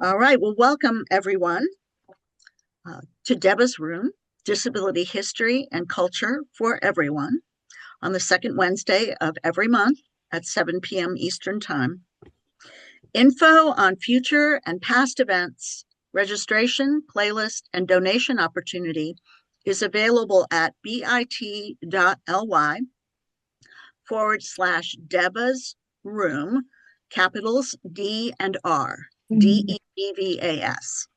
All right, well, welcome everyone to Devva's Room, Disability History and Culture for Everyone, on the second Wednesday of every month at 7 p.m. Eastern Time. Info on future and past events, registration, playlist, and donation opportunity is available at bit.ly/Devva's Room, capitals D and R, DEVVAS.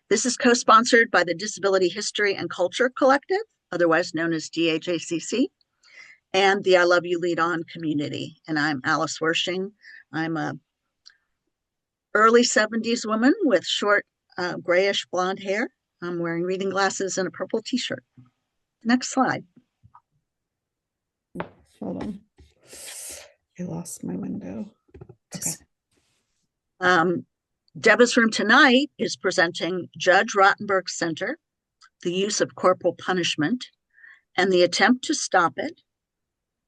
This is co-sponsored by the Disability History and Culture Collective, otherwise known as DHACC, and the I Love You Lead On community. And I'm Alice Wershing. I'm a early 70s woman with short grayish blonde hair. I'm wearing reading glasses and a purple t-shirt. Next slide. Hold on. I lost my window. Okay. Devva's Room tonight is presenting Judge Rottenberg Center, the Use of Corporal Punishment, and the Attempt to Stop It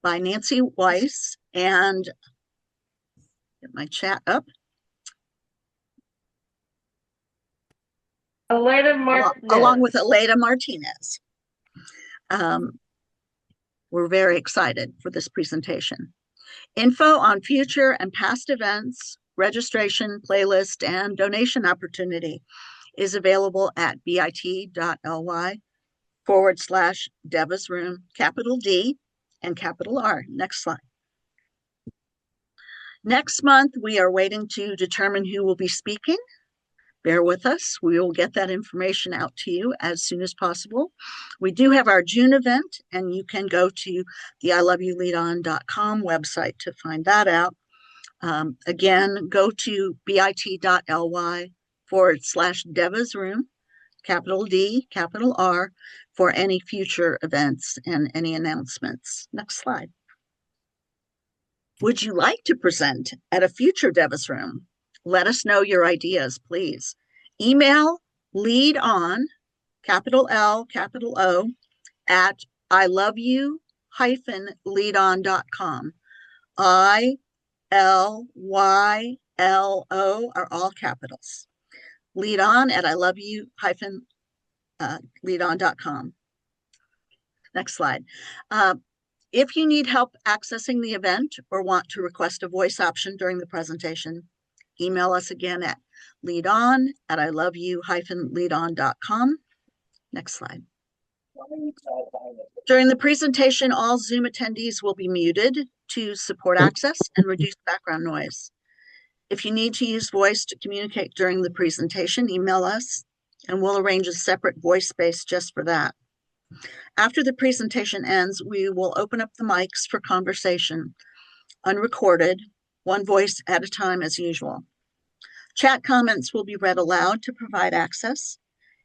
by Nancy Weiss and, get my chat up, Aleyda Martinez. along with Aleyda Martinez. We're very excited for this presentation. Info on future and past events, registration, playlist, and donation opportunity is available at bit.ly/Devva's Room, capital D and capital R. Next slide. Next month, we are waiting to determine who will be speaking. Bear with us. We will get that information out to you as soon as possible. We do have our June event, and you can go to the iloveyouleadon.com website to find that out. Again, go to bit.ly/Devva's Room, capital D, capital R, for any future events and any announcements. Next slide. Would you like to present at a future Devva's Room? Let us know your ideas, please. Email leadon, capital L, capital O, at iloveyou-leadon.com. ILYLO are all capitals. Lead on at iloveyou-leadon.com. Next slide. If you need help accessing the event or want to request a voice option during the presentation, email us again at leadon@iloveyou-leadon.com. Next slide. During the presentation, all Zoom attendees will be muted to support access and reduce background noise. If you need to use voice to communicate during the presentation, email us and we'll arrange a separate voice space just for that. After the presentation ends, we will open up the mics for conversation, unrecorded, one voice at a time as usual. Chat comments will be read aloud to provide access.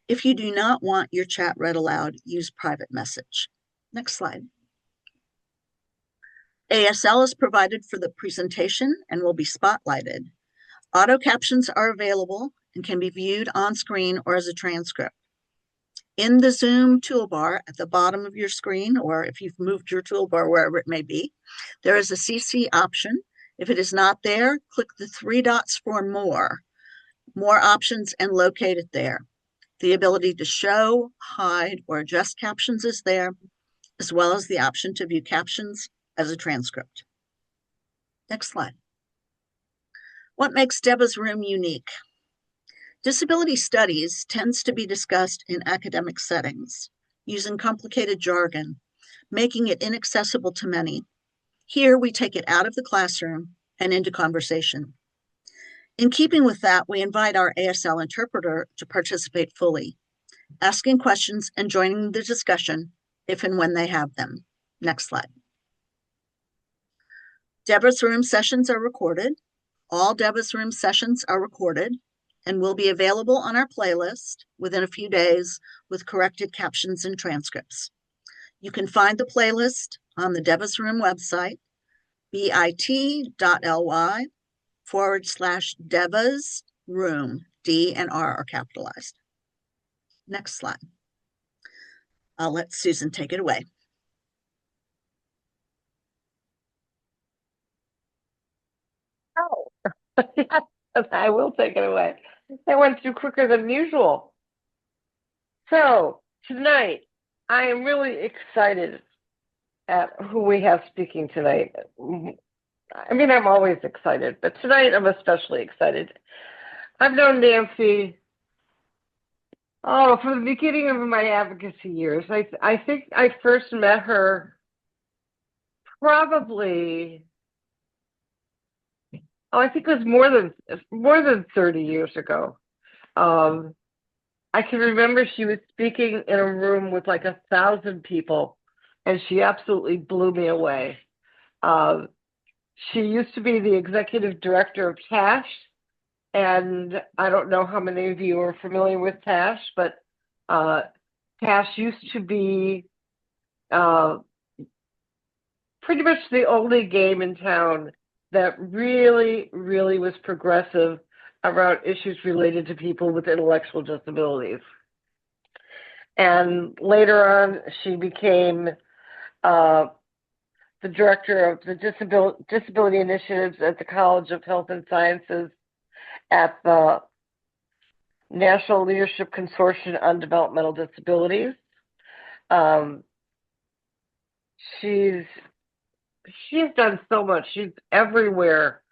If you do not want your chat read aloud, use private message. Next slide. ASL is provided for the presentation and will be spotlighted. Auto captions are available and can be viewed on screen or as a transcript. In the Zoom toolbar at the bottom of your screen, or if you've moved your toolbar wherever it may be, there is a CC option. If it is not there, click the three dots for more options and locate it there. The ability to show, hide, or adjust captions is there, as well as the option to view captions as a transcript. Next slide. What makes Devva's Room unique? Disability studies tends to be discussed in academic settings, using complicated jargon, making it inaccessible to many. Here, we take it out of the classroom and into conversation. In keeping with that, we invite our ASL interpreter to participate fully, asking questions and joining the discussion if and when they have them. Next slide. Devva's Room sessions are recorded. All Devva's Room sessions are recorded and will be available on our playlist within a few days with corrected captions and transcripts. You can find the playlist on the Devva's Room website, bit.ly/Devva's Room. D and R are capitalized. Next slide. I'll let Susan take it away. Oh, I will take it away. That went through quicker than usual. So tonight, I am really excited at who we have speaking tonight. I mean, I'm always excited, but tonight I'm especially excited. I've known Nancy, from the beginning of my advocacy years. I think I first met her probably, I think it was more than 30 years ago. I can remember she was speaking in a room with like 1,000 people, and she absolutely blew me away. She used to be the executive director of TASH, and I don't know how many of you are familiar with TASH, but TASH used to be pretty much the only game in town that really, really was progressive around issues related to people with intellectual disabilities. And later on, she became the director of the disability initiatives at the College of Health and Sciences at the National Leadership Consortium on Developmental Disabilities. She's done so much. She's everywhere,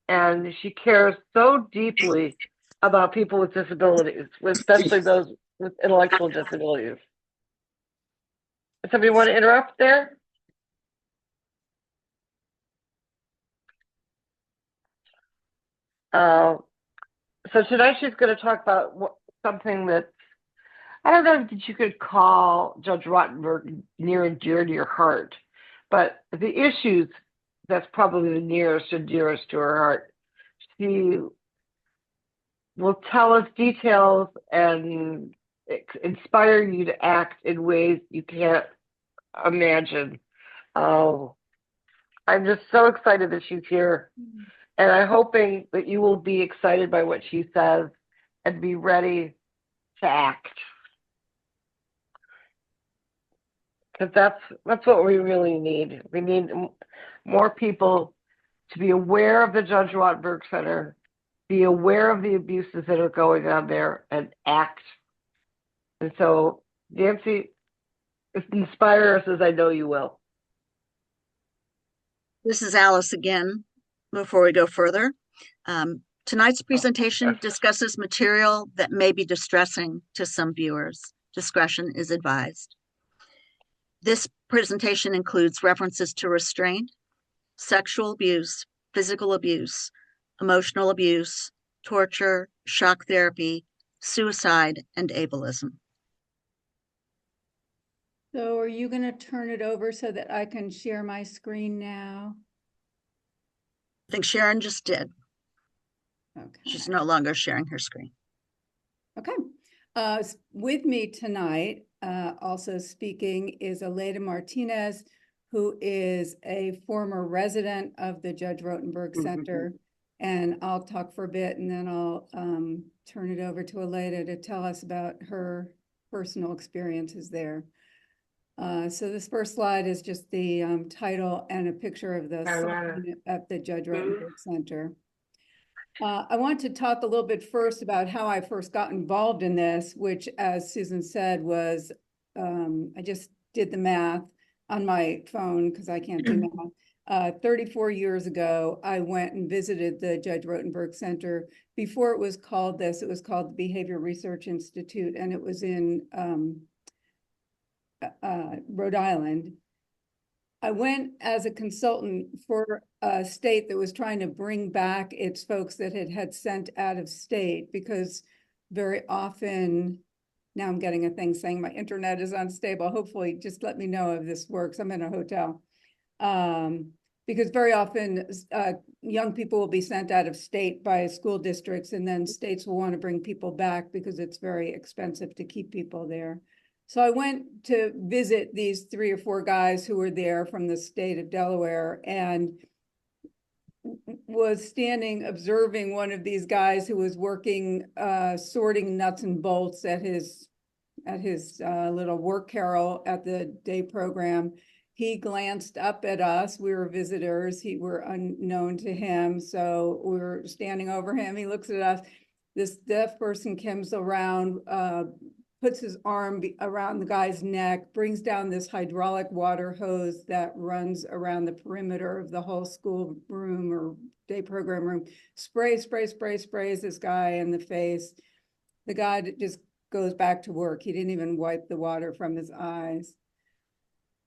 and she cares so deeply about people with disabilities, especially those with intellectual disabilities. Somebody want to interrupt there? So tonight she's going to talk about something that I don't know that you could call Judge Rottenberg near and dear to your heart, but the issues that's probably the nearest and dearest to her heart. She will tell us details and inspire you to act in ways you can't imagine. I'm just so excited that she's here. And I'm hoping that you will be excited by what she says and be ready to act. Because that's what we really need. We need more people to be aware of the Judge Rottenberg Center, be aware of the abuses that are going on there, and act. And so, Nancy, inspire us as I know you will. This is Alice again. Before we go further, tonight's presentation discusses material that may be distressing to some viewers. Discretion is advised. This presentation includes references to restraint, sexual abuse, physical abuse, emotional abuse, torture, shock therapy, suicide, and ableism. So are you going to turn it over so that I can share my screen now? I think Sharon just did. Okay. She's no longer sharing her screen. Okay. With me tonight, also speaking, is Aleyda Martinez, who is a former resident of the Judge Rottenberg Center. And I'll talk for a bit, and then I'll turn it over to Aleyda to tell us about her personal experiences there. So this first slide is just the title and a picture of the sign at the Judge Rottenberg Center. I want to talk a little bit first about how I first got involved in this, which, as Susan said, was I just did the math on my phone because I can't do math. 34 years ago, I went and visited the Judge Rottenberg Center. Before it was called this, it was called the Behavior Research Institute, and it was in Rhode Island. I went as a consultant for a state that was trying to bring back its folks that had sent out of state, because very often, now I'm getting a thing saying my internet is unstable. Hopefully, just let me know if this works. I'm in a hotel. Because very often young people will be sent out of state by school districts, and then states will want to bring people back because it's very expensive to keep people there. So I went to visit these 3 or 4 guys who were there from the state of Delaware, and was standing observing one of these guys who was working sorting nuts and bolts at his little work carrel at the day program. He glanced up at us. We were visitors. We were unknown to him, so we were standing over him. He looks at us. this deaf person comes around, puts his arm around the guy's neck, brings down this hydraulic water hose that runs around the perimeter of the whole school room or day program room, sprays this guy in the face. The guy just goes back to work. He didn't even wipe the water from his eyes.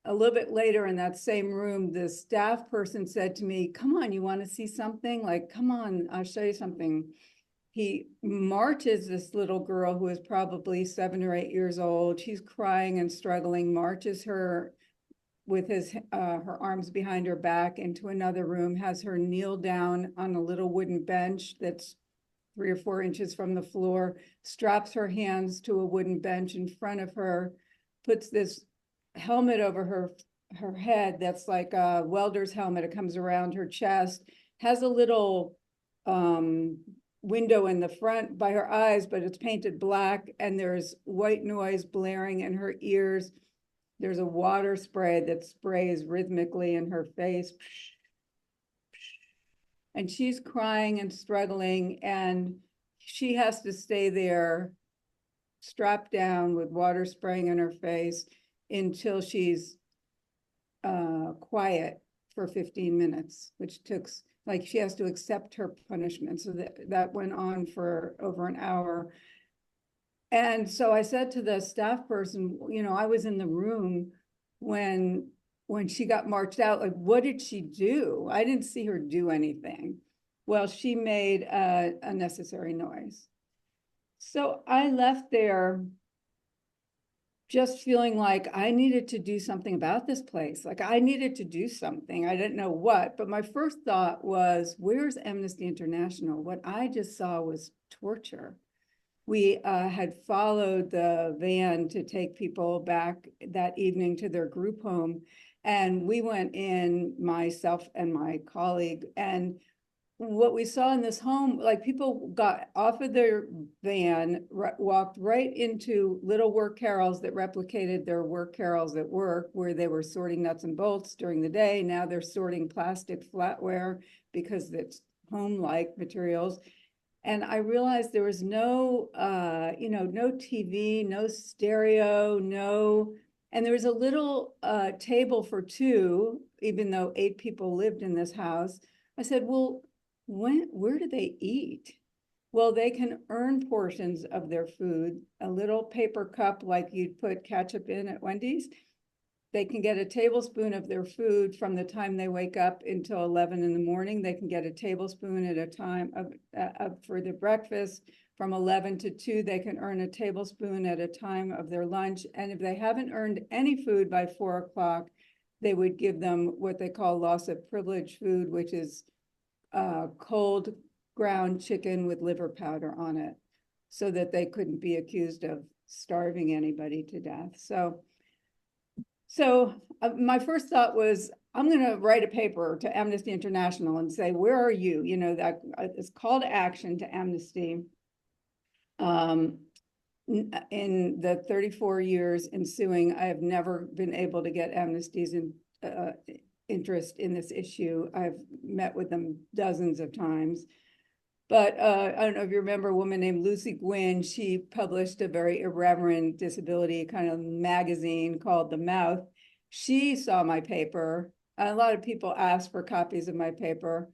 A little bit later in that same room, the staff person said to me, "Come on, you want to see something? Like, come on, I'll show you something." He marches this little girl who is probably 7 or 8 years old. She's crying and struggling, marches her with her arms behind her back into another room, has her kneel down on a little wooden bench that's 3 or 4 inches from the floor, straps her hands to a wooden bench in front of her, puts this helmet over her head that's like a welder's helmet. It comes around her chest, has a little window in the front by her eyes, but it's painted black, and there's white noise blaring in her ears. There's a water spray that sprays rhythmically in her face. And she's crying and struggling, and she has to stay there strapped down with water spraying in her face until she's quiet for 15 minutes, which took, like, she has to accept her punishment. So that went on for over an hour. And so I said to the staff person, I was in the room when she got marched out, like, what did she do? I didn't see her do anything. Well, she made unnecessary noise. So I left there just feeling like I needed to do something about this place. Like, I needed to do something. I didn't know what, but my first thought was, where's Amnesty International? What I just saw was torture. We had followed the van to take people back that evening to their group home. And we went in, myself and my colleague, and what we saw in this home, like, people got off of their van, walked right into little work carrels that replicated their work carrels at work, where they were sorting nuts and bolts during the day. Now they're sorting plastic flatware because it's home-like materials. And I realized there was no, no TV, no stereo, and there was a little table for 2, even though 8 people lived in this house. I said, well, where do they eat? Well, they can earn portions of their food, a little paper cup like you'd put ketchup in at Wendy's. They can get a tablespoon of their food from the time they wake up until 11 in the morning. They can get a tablespoon at a time for their breakfast. From 11 to 2, they can earn a tablespoon at a time of their lunch. And if they haven't earned any food by 4 o'clock, they would give them what they call loss of privilege food, which is cold ground chicken with liver powder on it, so that they couldn't be accused of starving anybody to death. So my first thought was, I'm going to write a paper to Amnesty International and say, where are you? That it's call to action to Amnesty. In the 34 years ensuing, I have never been able to get Amnesty's interest in this issue. I've met with them dozens of times. But I don't know if you remember a woman named Lucy Gwynn. She published a very irreverent disability kind of magazine called The Mouth. She saw my paper. A lot of people asked for copies of my paper.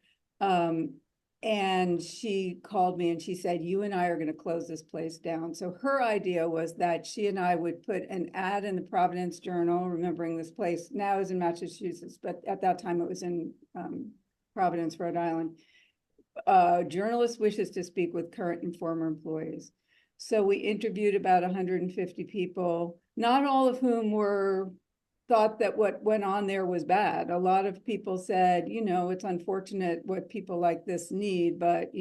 And she called me and she said, you and I are going to close this place down. So her idea was that she and I would put an ad in the Providence Journal, remembering this place now is in Massachusetts, but at that time it was in Providence, Rhode Island. Journalist wishes to speak with current and former employees. So we interviewed about 150 people, not all of whom thought that what went on there was bad. A lot of people said, it's unfortunate what people like this need, but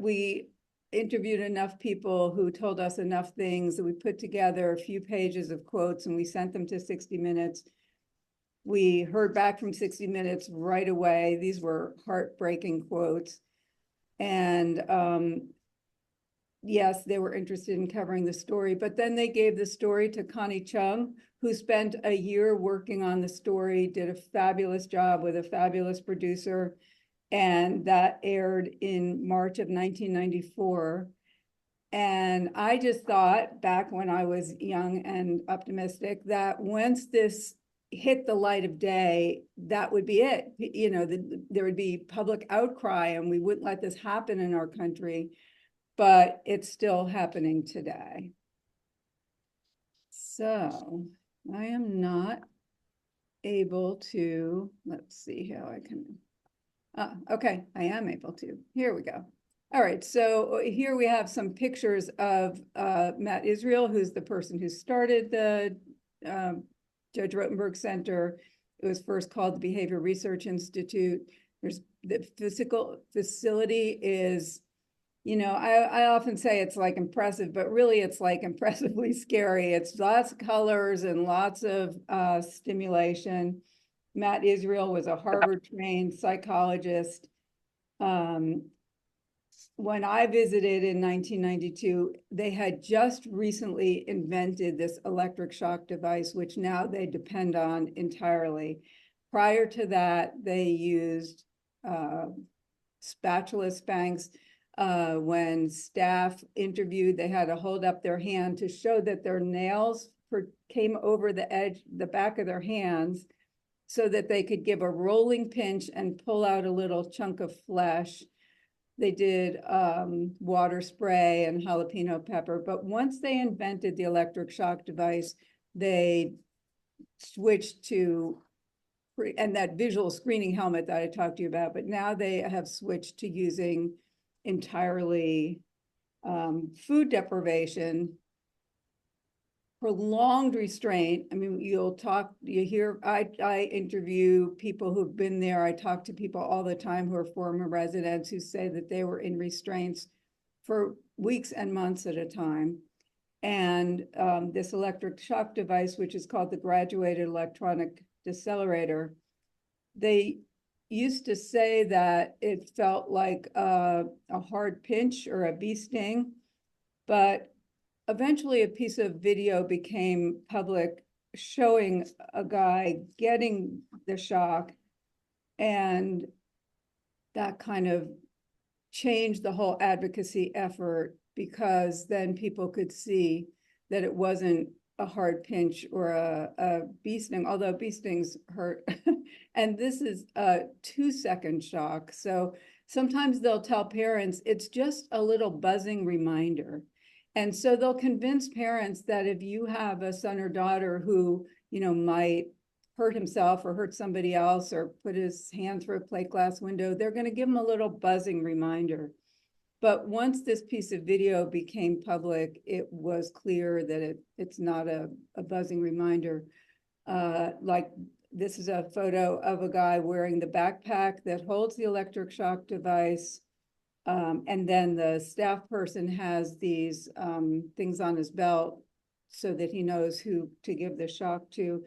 we interviewed enough people who told us enough things that we put together a few pages of quotes and we sent them to 60 Minutes. We heard back from 60 Minutes right away. These were heartbreaking quotes. And yes, they were interested in covering the story, but then they gave the story to Connie Chung, who spent a year working on the story, did a fabulous job with a fabulous producer. And that aired in March of 1994. And I just thought back when I was young and optimistic that once this hit the light of day, that would be it. You know, there would be public outcry and we wouldn't let this happen in our country, but it's still happening today. So I am not able to, let's see how I can, okay, I am able to. Here we go. All right, so here we have some pictures of Matt Israel, who's the person who started the Judge Rottenberg Center. It was first called the Behavior Research Institute. There's the physical facility is, you know, I often say it's like impressive, but really it's like impressively scary. It's lots of colors and lots of stimulation. Matt Israel was a Harvard-trained psychologist. When I visited in 1992, they had just recently invented this electric shock device, which now they depend on entirely. Prior to that, they used spatula spanks. When staff interviewed, they had to hold up their hand to show that their nails came over the edge, the back of their hands, so that they could give a rolling pinch and pull out a little chunk of flesh. They did water spray and jalapeno pepper, but once they invented the electric shock device, they switched to, and that visual screening helmet that I talked to you about, but now they have switched to using entirely food deprivation, prolonged restraint. I mean, you hear, I interview people who've been there. I talk to people all the time who are former residents who say that they were in restraints for weeks and months at a time. And this electric shock device, which is called the graduated electronic decelerator, they used to say that it felt like a hard pinch or a bee sting, but eventually a piece of video became public showing a guy getting the shock, and that kind of changed the whole advocacy effort, because then people could see that it wasn't a hard pinch or a bee sting, although bee stings hurt. And this is a 2-second shock. So sometimes they'll tell parents it's just a little buzzing reminder. And so they'll convince parents that if you have a son or daughter who, you know, might hurt himself or hurt somebody else or put his hand through a plate glass window, they're going to give them a little buzzing reminder. But once this piece of video became public, it was clear that it's not a buzzing reminder. Like this is a photo of a guy wearing the backpack that holds the electric shock device. And then the staff person has these things on his belt so that he knows who to give the shock to.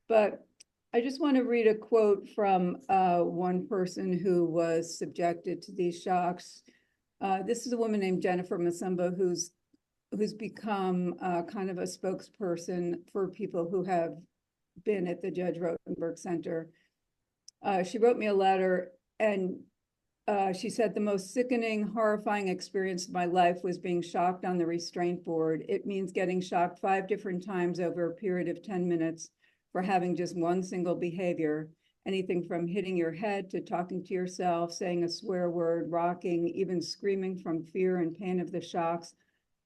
But I just want to read a quote from one person who was subjected to these shocks. This is a woman named Jennifer Masumba, who's become kind of a spokesperson for people who have been at the Judge Rottenberg Center. She wrote me a letter, and she said, the most sickening, horrifying experience of my life was being shocked on the restraint board. It means getting shocked 5 different times over a period of 10 minutes for having just one single behavior. Anything from hitting your head to talking to yourself, saying a swear word, rocking, even screaming from fear and pain of the shocks.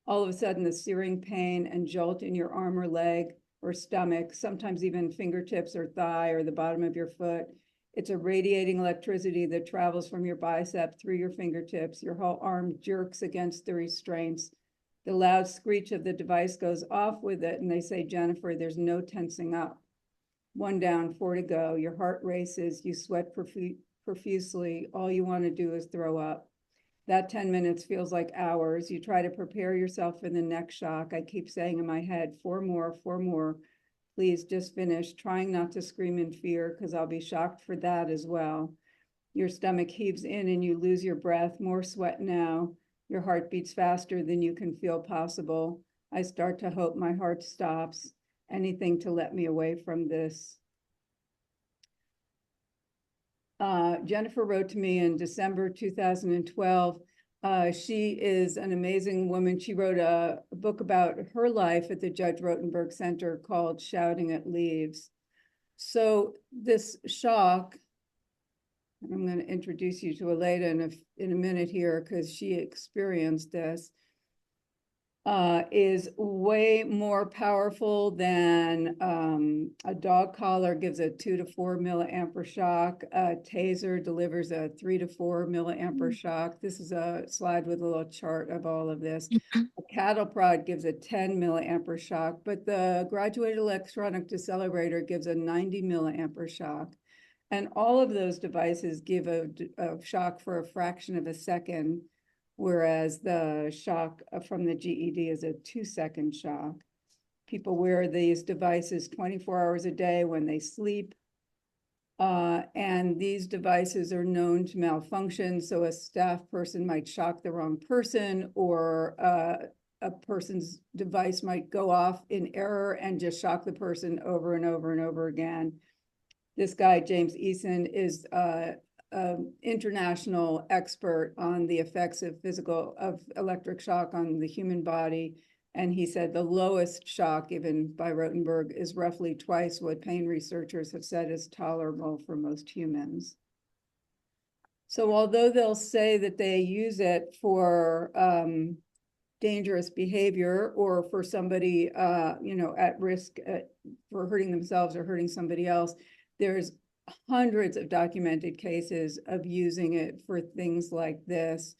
All of a sudden, the searing pain and jolt in your arm or leg or stomach, sometimes even fingertips or thigh or the bottom of your foot. It's a radiating electricity that travels from your bicep through your fingertips. Your whole arm jerks against the restraints. The loud screech of the device goes off with it, and they say, Jennifer, there's no tensing up. 1 down, 4 to go. Your heart races. You sweat profusely. All you want to do is throw up. That 10 minutes feels like hours. You try to prepare yourself for the next shock. I keep saying in my head, 4 more, 4 more. Please just finish, trying not to scream in fear because I'll be shocked for that as well. Your stomach heaves in and you lose your breath. More sweat now. Your heart beats faster than you can feel possible. I start to hope my heart stops. Anything to let me away from this. Jennifer wrote to me in December 2012. She is an amazing woman. She wrote a book about her life at the Judge Rottenberg Center called Shouting at Leaves. So this shock, I'm going to introduce you to Aleyda in a minute here because she experienced this, is way more powerful than a dog collar gives a 2 to 4 milliampere shock. A taser delivers a 3 to 4 milliampere shock. This is a slide with a little chart of all of this. A cattle prod gives a 10 milliampere shock, but the graduated electronic decelerator gives a 90 milliampere shock. And all of those devices give a shock for a fraction of a second, whereas the shock from the GED is a 2-second shock. People wear these devices 24 hours a day when they sleep. And these devices are known to malfunction. So a staff person might shock the wrong person, or a person's device might go off in error and just shock the person over and over and over again. This guy, James Eason, is international expert on the effects of electric shock on the human body. And he said the lowest shock given by Rottenberg is roughly twice what pain researchers have said is tolerable for most humans. So although they'll say that they use it for dangerous behavior, or for somebody at risk for hurting themselves or hurting somebody else, there's hundreds of documented cases of using it for things like this: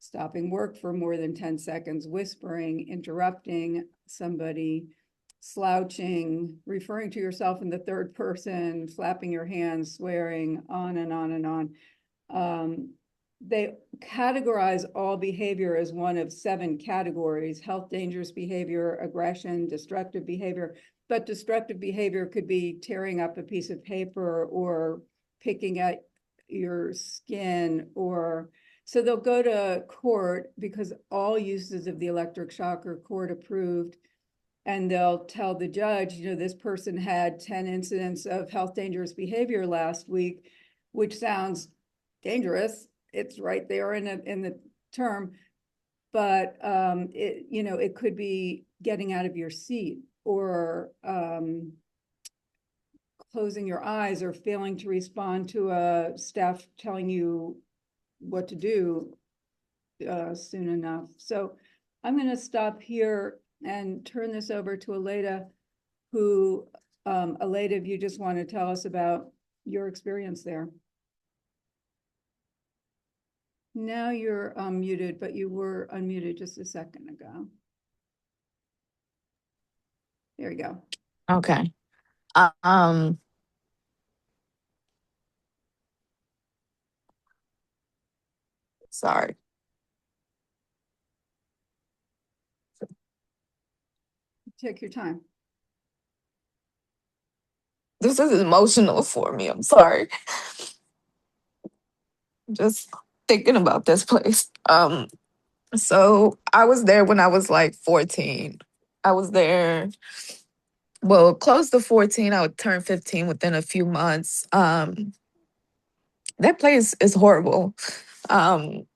stopping work for more than 10 seconds, whispering, interrupting somebody, slouching, referring to yourself in the third person, flapping your hands, swearing, on and on and on. They categorize all behavior as one of 7 categories: health, dangerous behavior, aggression, destructive behavior. But destructive behavior could be tearing up a piece of paper or picking at your skin, or so they'll go to court because all uses of the electric shock are court approved. And they'll tell the judge, this person had 10 incidents of health dangerous behavior last week, which sounds dangerous. It's right there in the term, but it could be getting out of your seat, or closing your eyes, or failing to respond to a staff telling you what to do soon enough. So I'm going to stop here and turn this over to Aleyda, who, Aleyda, if you just want to tell us about your experience there. Now you're muted, but you were unmuted just a second ago. There you go. Okay. Sorry. Take your time. This is emotional for me. I'm sorry. Just thinking about this place. So I was there when I was like 14. I was there, well, close to 14. I would turn 15 within a few months. That place is horrible. So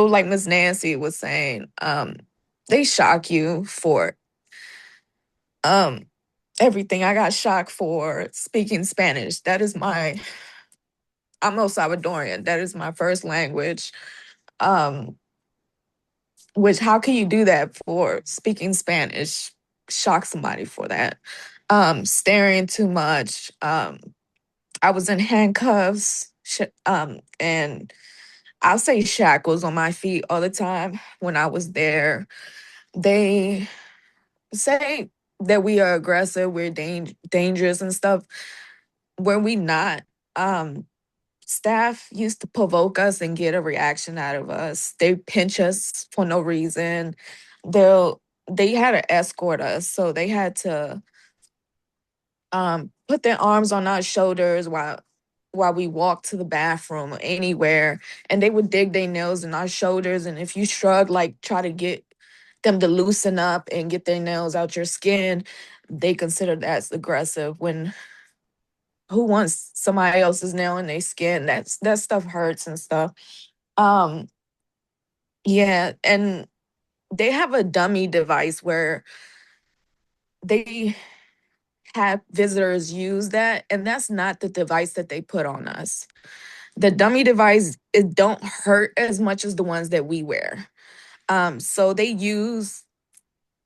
like Miss Nancy was saying, they shock you for everything. I got shocked for speaking Spanish. I'm El Salvadorian. That is my first language. Which, how can you do that for speaking Spanish? Shock somebody for that. Staring too much. I was in handcuffs, and I'll say shackles on my feet all the time when I was there. They say that we are aggressive, we're dangerous and stuff. When we not, staff used to provoke us and get a reaction out of us. They pinch us for no reason. They had to escort us, so they had to put their arms on our shoulders while we walked to the bathroom or anywhere, and they would dig their nails in our shoulders. And if you shrug, like try to get them to loosen up and get their nails out your skin, they consider that as aggressive. When who wants somebody else's nail in their skin? That stuff hurts and stuff. Um, yeah, and they have a dummy device where they have visitors use that, and that's not the device that they put on us. The dummy device, it don't hurt as much as the ones that we wear. So they use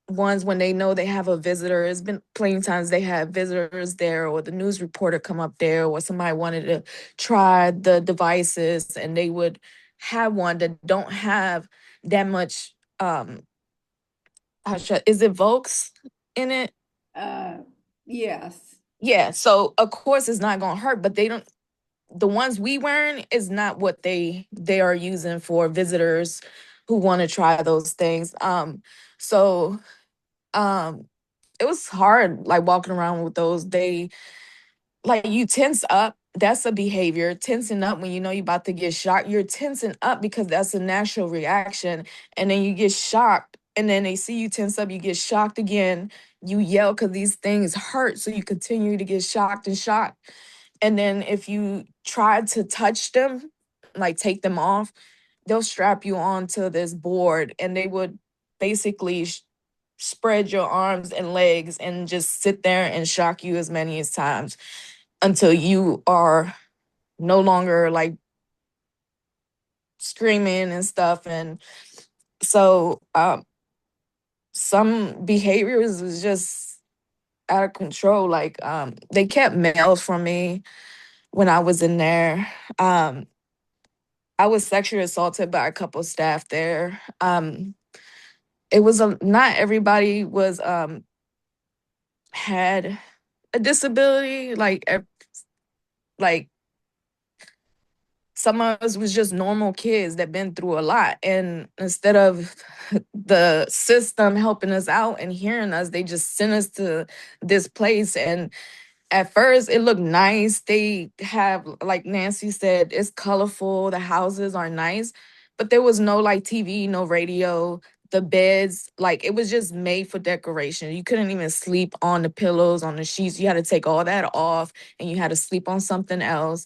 ones when they know they have a visitor. It's been plenty of times they have visitors there, or the news reporter come up there, or somebody wanted to try the devices, and they would have one that don't have that much is it Volks in it? Yes. Yeah, so of course it's not gonna hurt, but they don't, the ones we wearing is not what they are using for visitors who want to try those things. So um it was hard like walking around with those. They like you tense up. That's a behavior. Tensing up when you know you're about to get shocked. You're tensing up because that's a natural reaction. And then you get shocked. And then they see you tense up, you get shocked again. You yell because these things hurt. So you continue to get shocked and shocked. And then if you try to touch them, like take them off, they'll strap you onto this board and they would basically spread your arms and legs and just sit there and shock you as many as times until you are no longer like screaming and stuff. And so some behaviors was just out of control. Like they kept mails from me when I was in there. I was sexually assaulted by a couple staff there. It was not everybody was had a disability. Like some of us was just normal kids that been through a lot, and instead of the system helping us out and hearing us, they just sent us to this place. And at first it looked nice. They have, like Nancy said, it's colorful, the houses are nice, but there was no like TV, no radio. The beds, like it was just made for decoration. You couldn't even sleep on the pillows, on the sheets. You had to take all that off and you had to sleep on something else.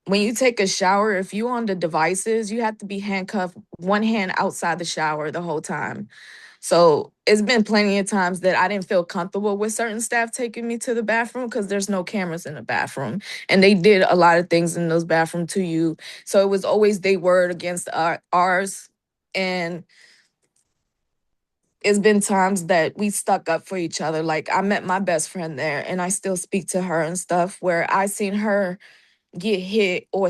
When you take a shower, if you on the devices, you have to be handcuffed, one hand outside the shower the whole time. So it's been plenty of times that I didn't feel comfortable with certain staff taking me to the bathroom because there's no cameras in the bathroom. And they did a lot of things in those bathrooms to you. So it was always their word against ours. And it's been times that we stuck up for each other. Like I met my best friend there and I still speak to her and stuff, where I seen her get hit or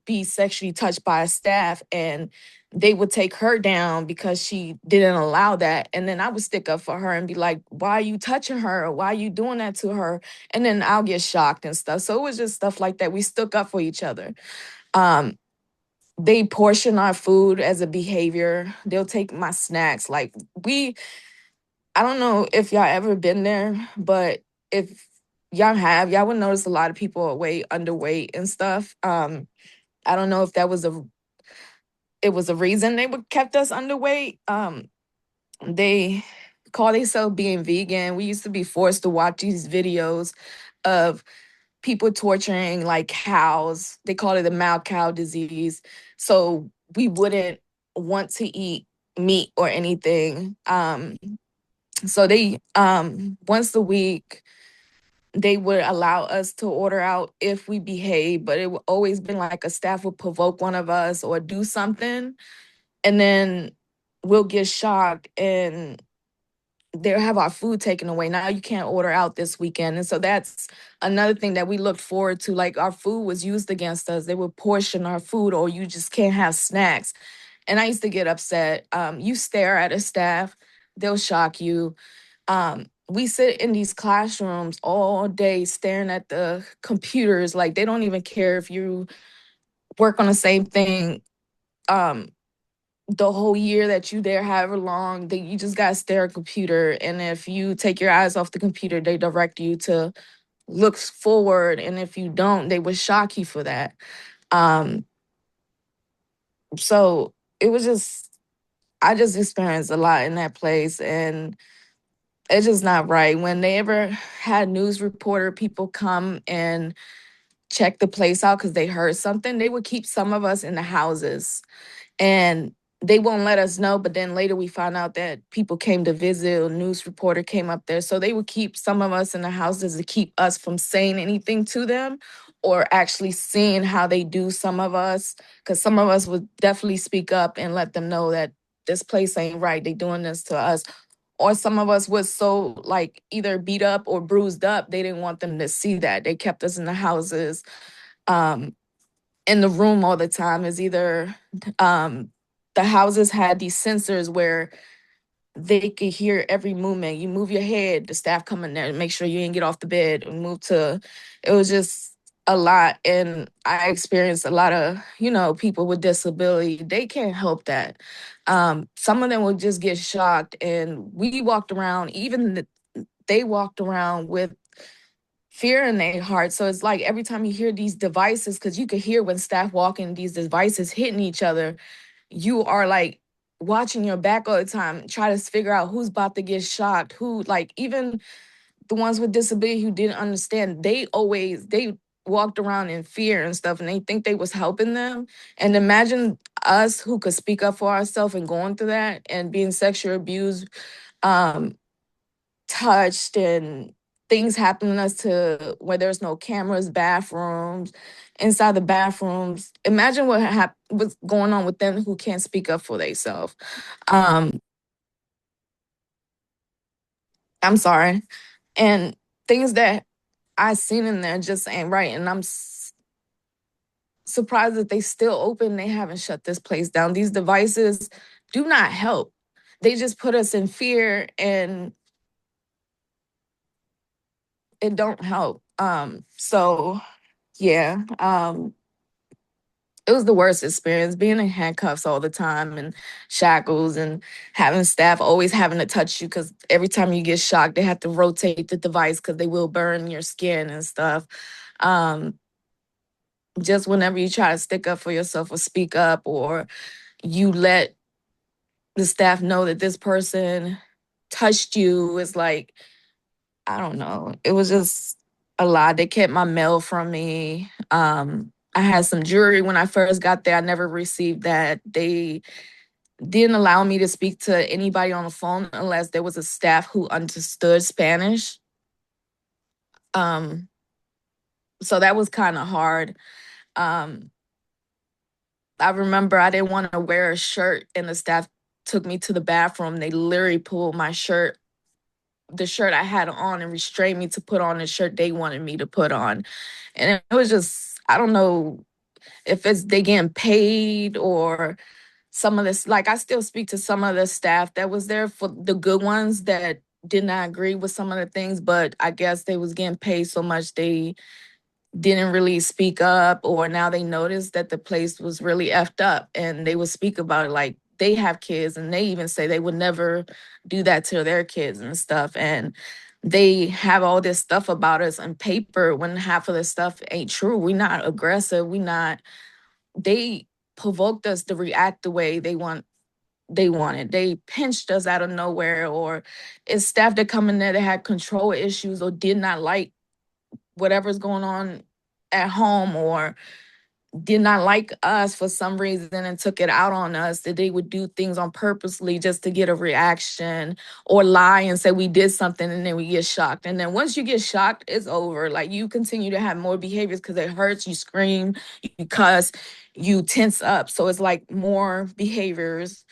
be sexually touched by a staff, and they would take her down because she didn't allow that. And then I would stick up for her and be like, why are you touching her? Or why are you doing that to her? And then I'll get shocked and stuff. So it was just stuff like that. We stuck up for each other. Um, they portion our food as a behavior. They'll take my snacks. Like I don't know if y'all ever been there, but if y'all have, y'all would notice a lot of people are way underweight and stuff. I don't know if that was it was a reason they would kept us underweight. They call themselves being vegan. We used to be forced to watch these videos of people torturing like cows. They call it the mad cow disease. So we wouldn't want to eat meat or anything. So they once a week they would allow us to order out if we behave, but it would always been like a staff would provoke one of us or do something, and then we'll get shocked and they'll have our food taken away. Now you can't order out this weekend. And so that's another thing that we looked forward to. Like our food was used against us. They would portion our food, or you just can't have snacks. And I used to get upset. You stare at a staff, they'll shock you. We sit in these classrooms all day staring at the computers. Like they don't even care if you work on the same thing the whole year that you there, however long, that you just gotta stare at a computer. And if you take your eyes off the computer, they direct you to look forward. And if you don't, they would shock you for that. Um, so it was just I just experienced a lot in that place. And it's just not right. When they ever had news reporter people come and check the place out because they heard something, they would keep some of us in the houses and they won't let us know. But then later we found out that people came to visit, a news reporter came up there. So they would keep some of us in the houses to keep us from saying anything to them or actually seeing how they do some of us. Because some of us would definitely speak up and let them know that this place ain't right. They doing this to us. Or some of us was so like either beat up or bruised up, they didn't want them to see that. They kept us in the houses, um, in the room all the time. Is either the houses had these sensors where they could hear every movement. You move your head, the staff come in there and make sure you didn't get off the bed and move to, it was just a lot. And I experienced a lot of, people with disability. They can't help that. Some of them would just get shocked. And we walked around, they walked around with fear in their heart. So it's like every time you hear these devices, because you could hear when staff walking, these devices hitting each other, you are like watching your back all the time, try to figure out who's about to get shocked, who, like, even the ones with disability who didn't understand, they walked around in fear and stuff, and they think they was helping them. And imagine us who could speak up for ourselves and going through that and being sexually abused, touched, and things happening to us to where there's no cameras, bathrooms, inside the bathrooms. Imagine what's going on with them who can't speak up for themselves. I'm sorry. And things that I seen in there just ain't right. And I'm surprised that they still open. They haven't shut this place down. These devices do not help. They just put us in fear and it don't help. So yeah, it was the worst experience being in handcuffs all the time and shackles and having staff always having to touch you because every time you get shocked, they have to rotate the device because they will burn your skin and stuff. Just whenever you try to stick up for yourself or speak up or you let the staff know that this person touched you, it's like, I don't know. It was just a lot. They kept my mail from me. I had some jewelry when I first got there. I never received that. They didn't allow me to speak to anybody on the phone unless there was a staff who understood Spanish. So that was kind of hard. Um, I remember I didn't want to wear a shirt and the staff took me to the bathroom. They literally pulled my shirt, the shirt I had on, and restrained me to put on the shirt they wanted me to put on. And it was just, I don't know if it's they getting paid or some of this, like I still speak to some of the staff that was there, for the good ones that did not agree with some of the things, but I guess they was getting paid so much they didn't really speak up, or now they noticed that the place was really effed up and they would speak about it. Like they have kids and they even say they would never do that to their kids and stuff. And they have all this stuff about us on paper when half of the stuff ain't true. We're not aggressive. They provoked us to react the way they wanted. They pinched us out of nowhere, or it's staff that come in there that had control issues or did not like whatever's going on at home, or did not like us for some reason and took it out on us, that they would do things on purposely just to get a reaction or lie and say we did something, and then we get shocked. And then once you get shocked, it's over. Like you continue to have more behaviors because it hurts, you scream, you cuss, you tense up. So it's like more behaviors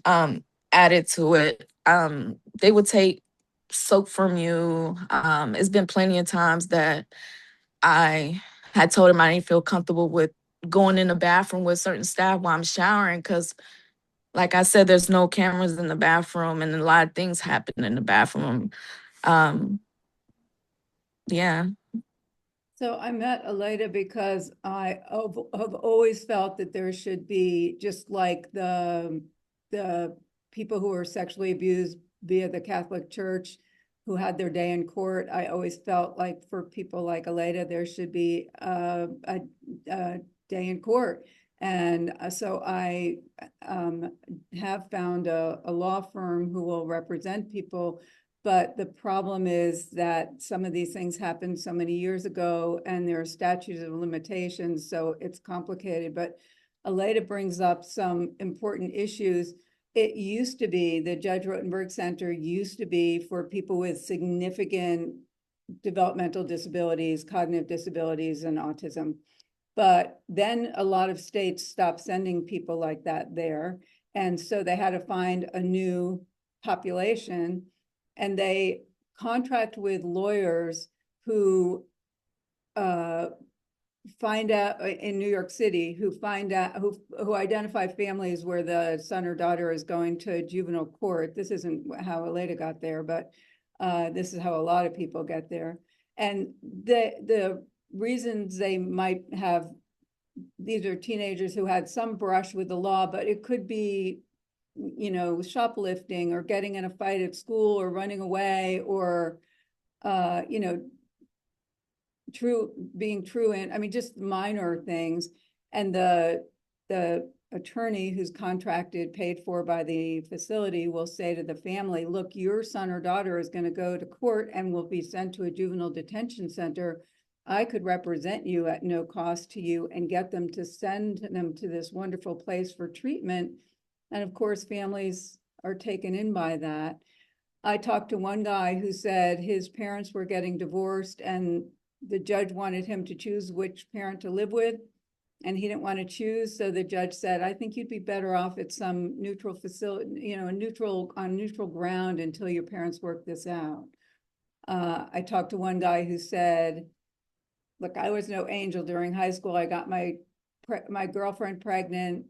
added to it. They would take soap from you. It's been plenty of times that I had told him I didn't feel comfortable with going in the bathroom with certain staff while I'm showering because, like I said, there's no cameras in the bathroom and a lot of things happen in the bathroom. Yeah. So I met Aleyda because have always felt that there should be, just like the people who were sexually abused via the Catholic Church who had their day in court. I always felt like for people like Aleyda, there should be a day in court. And so I have found a law firm who will represent people But the problem is that some of these things happened so many years ago and there are statutes of limitations, so it's complicated. But Aleyda brings up some important issues. It used to be, the Judge Rottenberg Center used to be for people with significant developmental disabilities, cognitive disabilities, and autism. But then a lot of states stopped sending people like that there. And so they had to find a new population, and they contract with lawyers who find out in New York City, who find out, who identify families where the son or daughter is going to juvenile court. This isn't how Aleyda got there, but this is how a lot of people get there. And the reasons they might have, these are teenagers who had some brush with the law, but it could be, you know, shoplifting or getting in a fight at school or running away or, you know, being truant. I mean, just minor things. And the attorney who's contracted, paid for by the facility, will say to the family, look, your son or daughter is going to go to court and will be sent to a juvenile detention center. I could represent you at no cost to you and get them to send them to this wonderful place for treatment. And of course, families are taken in by that. I talked to one guy who said his parents were getting divorced and the judge wanted him to choose which parent to live with, and he didn't want to choose. So the judge said, I think you'd be better off at some neutral facility, you know, on neutral ground until your parents work this out. I talked to one guy who said, look, I was no angel during high school. I got my girlfriend pregnant.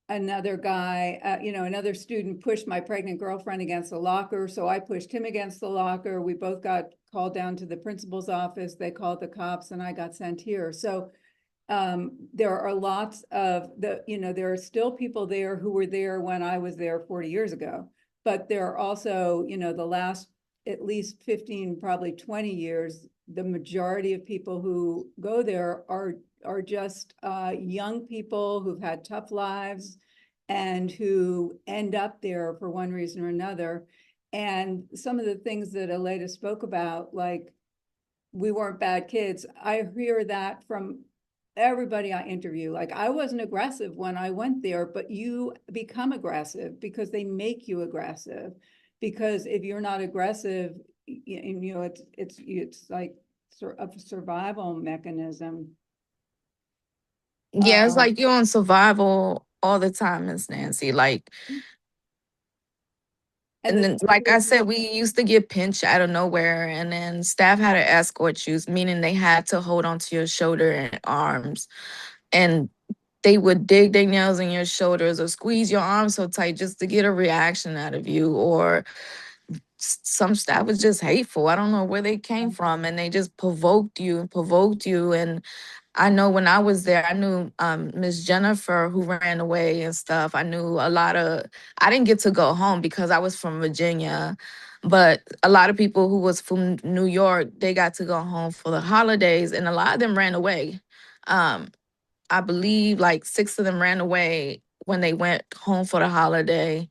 Another guy, you know, another student pushed my pregnant girlfriend against the locker. So I pushed him against the locker. We both got called down to the principal's office. They called the cops and I got sent here. So there are lots of you know, there are still people there who were there when I was there 40 years ago, but there are also, you know, the last at least 15, probably 20 years, the majority of people who go there are just young people who've had tough lives and who end up there for one reason or another. And some of the things that Aleyda spoke about, like, we weren't bad kids, I hear that from everybody I interview. Like, I wasn't aggressive when I went there, but you become aggressive because they make you aggressive. Because if you're not aggressive, you know, it's like a survival mechanism. Yeah, it's like you're on survival all the time, Miss Nancy. Like, and then, like I said, we used to get pinched out of nowhere, and then staff had to escort you, meaning they had to hold onto your shoulder and arms, and they would dig their nails in your shoulders or squeeze your arms so tight just to get a reaction out of you. Or some staff was just hateful. I don't know where they came from, and they just provoked you. And I know when I was there, I knew Miss Jennifer, who ran away and stuff. I knew I didn't get to go home because I was from Virginia, but a lot of people who was from New York, they got to go home for the holidays, and a lot of them ran away. I believe like 6 of them ran away when they went home for the holiday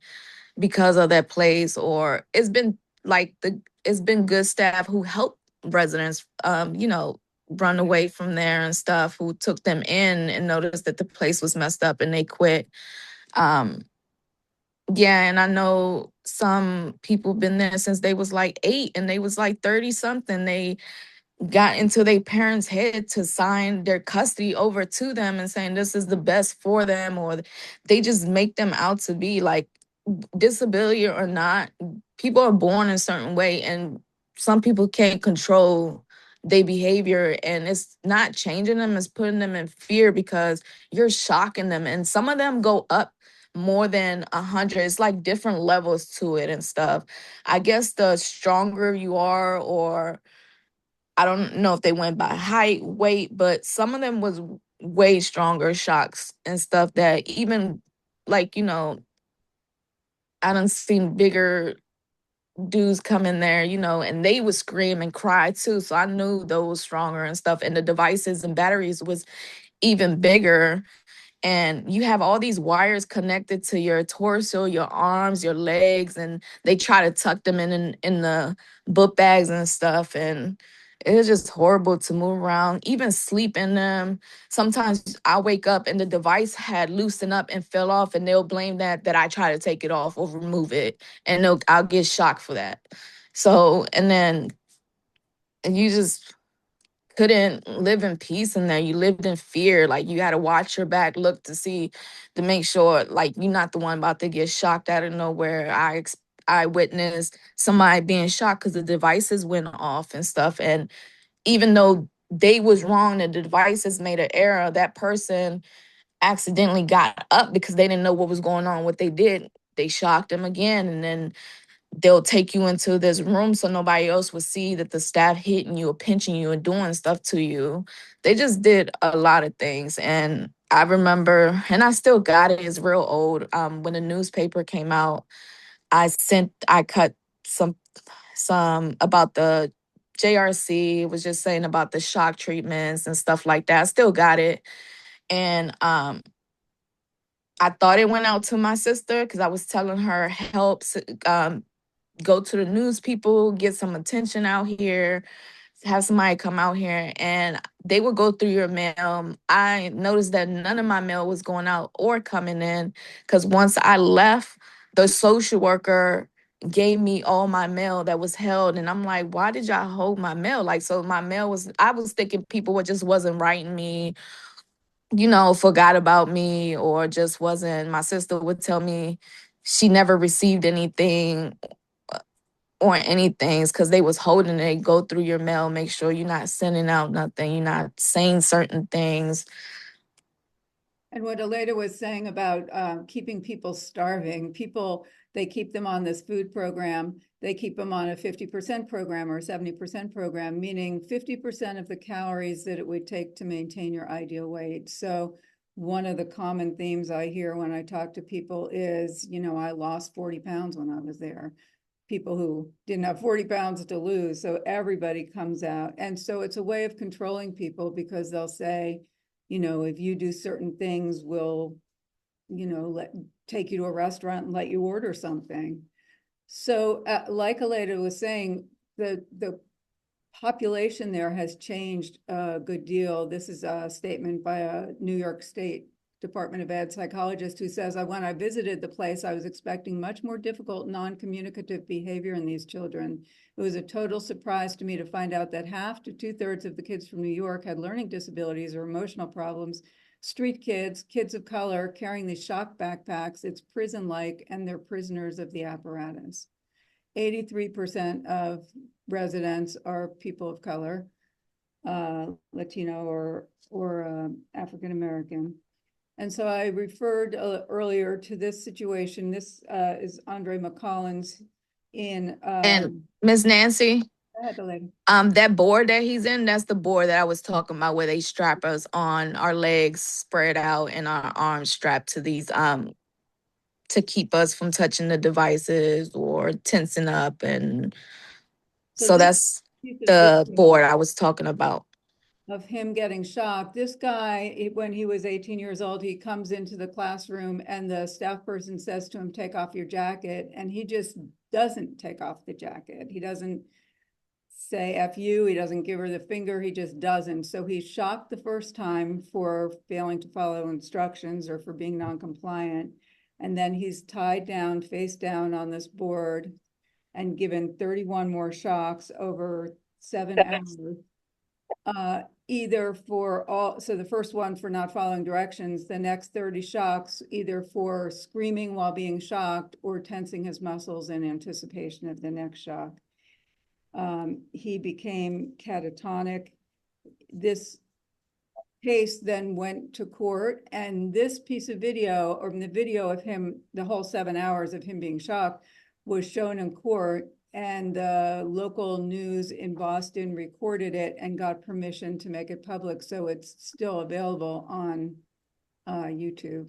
because of that place. Or it's been good staff who helped residents, you know, run away from there and stuff, who took them in and noticed that the place was messed up and they quit. Yeah, and I know some people been there since they was like 8 and they was like 30 something. They got into their parents' head to sign their custody over to them and saying this is the best for them, or they just make them out to be like, disability or not, people are born a certain way, and some people can't control their behavior, and it's not changing them, it's putting them in fear because you're shocking them. And some of them go up more than 100. It's like different levels to it and stuff. I guess the stronger you are, or I don't know if they went by height, weight, but some of them was way stronger shocks and stuff that even, like, you know, I done seen bigger dudes come in there, you know, and they would scream and cry too. So I knew those stronger and stuff. And the devices and batteries was even bigger. and you have all these wires connected to your torso, your arms, your legs, and they try to tuck them in the book bags and stuff. And it was just horrible to move around, even sleep in them. Sometimes I wake up and the device had loosened up and fell off, and they'll blame that I try to take it off or remove it, and I'll get shocked for that. So, and then you just couldn't live in peace in there. You lived in fear. Like, you had to watch your back, look to make sure like you're not the one about to get shocked out of nowhere. I witnessed somebody being shocked because the devices went off and stuff. And even though they was wrong, the devices made an error, that person accidentally got up because they didn't know what was going on. What they did, they shocked them again, and then they'll take you into this room so nobody else would see that the staff hitting you or pinching you and doing stuff to you. They just did a lot of things. And I remember, and I still got it, it's real old. When the newspaper came out, I cut some about the JRC. It was just saying about the shock treatments and stuff like that. I still got it. And I thought it went out to my sister because I was telling her, go to the news people, get some attention out here, have somebody come out here, and they would go through your mail. I noticed that none of my mail was going out or coming in, because once I left, the social worker gave me all my mail that was held, and I'm like, why did y'all hold my mail? Like, so my mail was, I was thinking people just wasn't writing me, forgot about me, or just wasn't. My sister would tell me she never received anything or anything, because they was holding it. Go through your mail, make sure you're not sending out nothing, you're not saying certain things. And what Aleyda was saying about keeping people starving, they keep them on this food program, they keep them on a 50% program or 70% program, meaning 50% of the calories that it would take to maintain your ideal weight. So one of the common themes I hear when I talk to people is, I lost 40 pounds when I was there. People who didn't have 40 pounds to lose. So everybody comes out. And so it's a way of controlling people, because they'll say, if you do certain things, we'll, take you to a restaurant and let you order something. So like Aleyda was saying, the population there has changed a good deal. This is a statement by a New York State Department of Ed psychologist who says, when I visited the place, I was expecting much more difficult non-communicative behavior in these children. It was a total surprise to me to find out that half to 2/3 of the kids from New York had learning disabilities or emotional problems. Street kids, kids of color, carrying these shock backpacks, it's prison-like, and they're prisoners of the apparatus. 83% of residents are people of color, Latino or African American. And so I referred earlier to this situation. This is Andre McCollins in And Miss Nancy, that board that he's in, that's the board that I was talking about, where they strap us on, our legs spread out and our arms strapped to these to keep us from touching the devices or tensing up. And so that's the board I was talking about. Of him getting shocked. This guy, when he was 18 years old, he comes into the classroom and the staff person says to him, take off your jacket. And he just doesn't take off the jacket. He doesn't say F you. He doesn't give her the finger. He just doesn't. So he's shocked the first time for failing to follow instructions or for being non-compliant. And then he's tied down, face down on this board and given 31 more shocks over 7 hours. Either for all, so the first one for not following directions, the next 30 shocks, either for screaming while being shocked or tensing his muscles in anticipation of the next shock. He became catatonic. This case then went to court, and this piece of video, or the video of him, the whole 7 hours of him being shocked, was shown in court. And the local news in Boston recorded it and got permission to make it public. So it's still available on YouTube.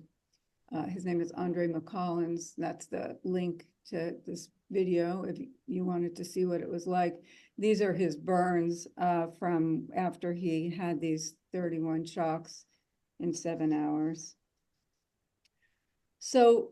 His name is Andre McCollins. That's the link to this video if you wanted to see what it was like. These are his burns from after he had these 31 shocks in 7 hours. So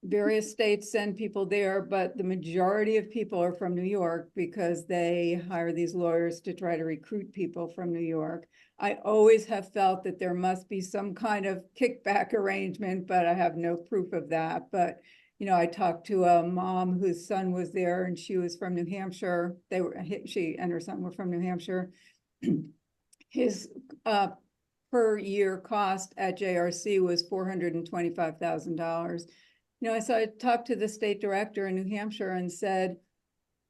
various states send people there, but the majority of people are from New York because they hire these lawyers to try to recruit people from New York. I always have felt that there must be some kind of kickback arrangement, but I have no proof of that. But, you know, I talked to a mom whose son was there and she was from New Hampshire. She and her son were from New Hampshire. His per year cost at JRC was $425,000. You know, so I talked to the state director in New Hampshire and said,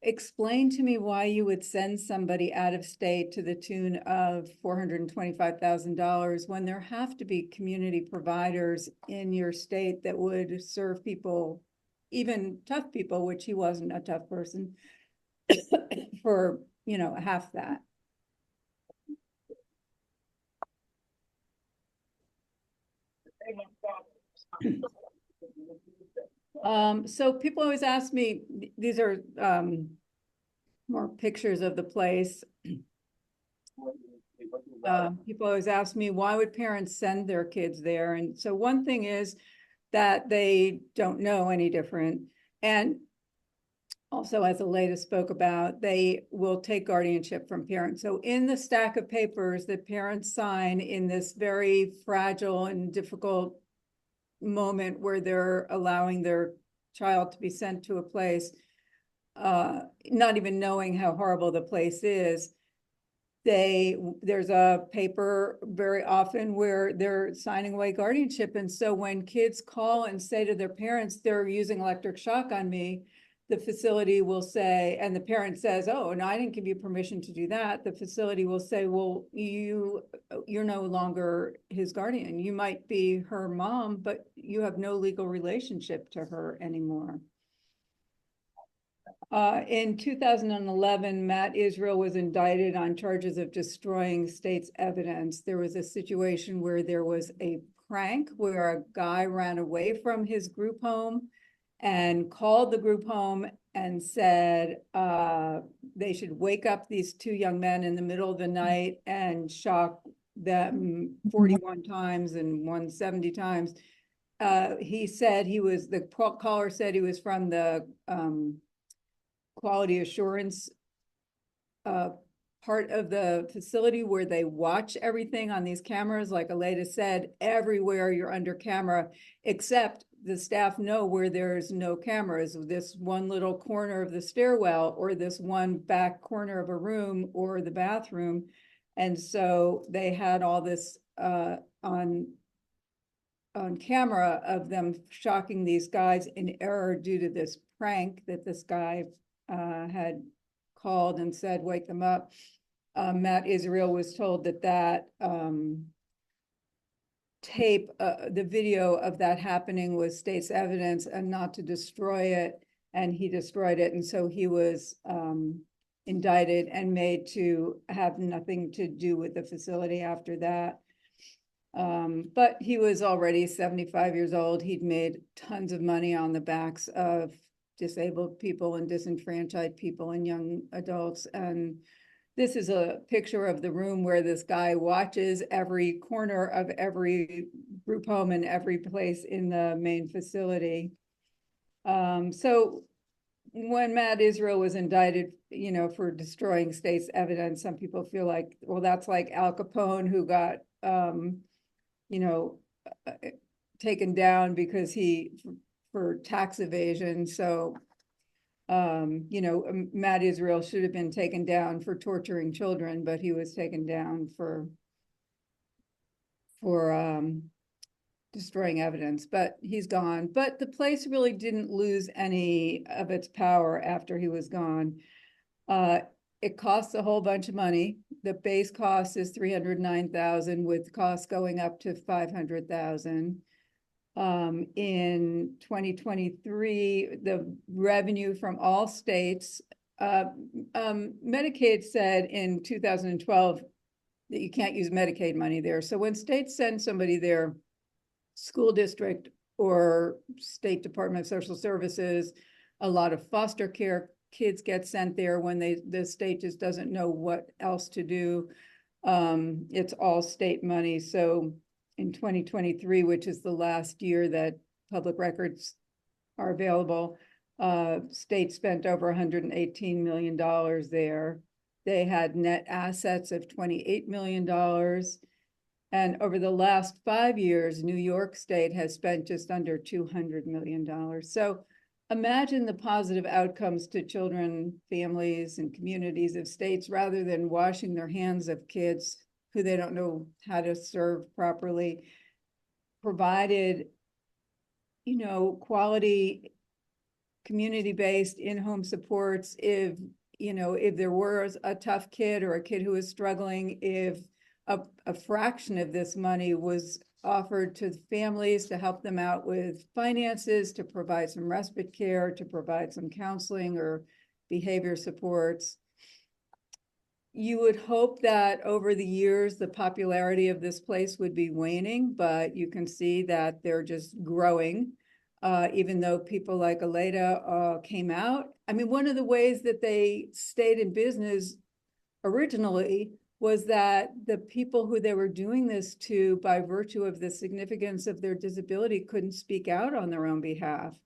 explain to me why you would send somebody out of state to the tune of $425,000 when there have to be community providers in your state that would serve people, even tough people, which he wasn't a tough person, for, you know, half that. So people always ask me, these are more pictures of the place. People always ask me, why would parents send their kids there? And so one thing is that they don't know any different. And also, as Aleyda spoke about, they will take guardianship from parents. So in the stack of papers that parents sign in this very fragile and difficult moment where they're allowing their child to be sent to a place, not even knowing how horrible the place is, there's a paper very often where they're signing away guardianship. And so when kids call and say to their parents, they're using electric shock on me, the facility will say, and the parent says, oh, no, I didn't give you permission to do that. The facility will say, well, you're no longer his guardian. You might be her mom, but you have no legal relationship to her anymore. In 2011, Matt Israel was indicted on charges of destroying state's evidence. There was a situation where there was a prank where a guy ran away from his group home and called the group home and said they should wake up these two young men in the middle of the night and shock them 41 times and 170 times. He said the caller said he was from the quality assurance part of the facility where they watch everything on these cameras. Like Aleyda said, everywhere you're under camera, except the staff know where there's no cameras, this one little corner of the stairwell or this one back corner of a room or the bathroom. And so they had all this on camera of them shocking these guys in error due to this prank that this guy had called and said, wake them up. Matt Israel was told that tape, the video of that happening was state's evidence and not to destroy it. And he destroyed it. And so he was indicted and made to have nothing to do with the facility after that. But he was already 75 years old. He'd made tons of money on the backs of disabled people and disenfranchised people and young adults. And this is a picture of the room where this guy watches every corner of every group home and every place in the main facility. So when Matt Israel was indicted, you know, for destroying state's evidence, some people feel like, well, that's like Al Capone, who got, you know, taken down because for tax evasion. So, you know, Matt Israel should have been taken down for torturing children, but he was taken down for destroying evidence, but he's gone. But the place really didn't lose any of its power after he was gone. It costs a whole bunch of money. The base cost is $309,000 with costs going up to $500,000. In 2023, the revenue from all states, Medicaid said in 2012 that you can't use Medicaid money there. So when states send somebody there, school district or state Department of Social Services, a lot of foster care kids get sent there when the state just doesn't know what else to do. It's all state money. So in 2023, which is the last year that public records are available. State spent over $118 million there. They had net assets of $28 million. And over the last 5 years, New York State has spent just under $200 million. So imagine the positive outcomes to children, families, and communities of states rather than washing their hands of kids who they don't know how to serve properly, provided, quality community-based in-home supports. If there was a tough kid or a kid who was struggling, if a fraction of this money was offered to families to help them out with finances, to provide some respite care, to provide some counseling or behavior supports. You would hope that over the years, the popularity of this place would be waning, but you can see that they're just growing, even though people like Aleyda came out. I mean, one of the ways that they stayed in business originally was that the people who they were doing this to, by virtue of the significance of their disability, couldn't speak out on their own behalf.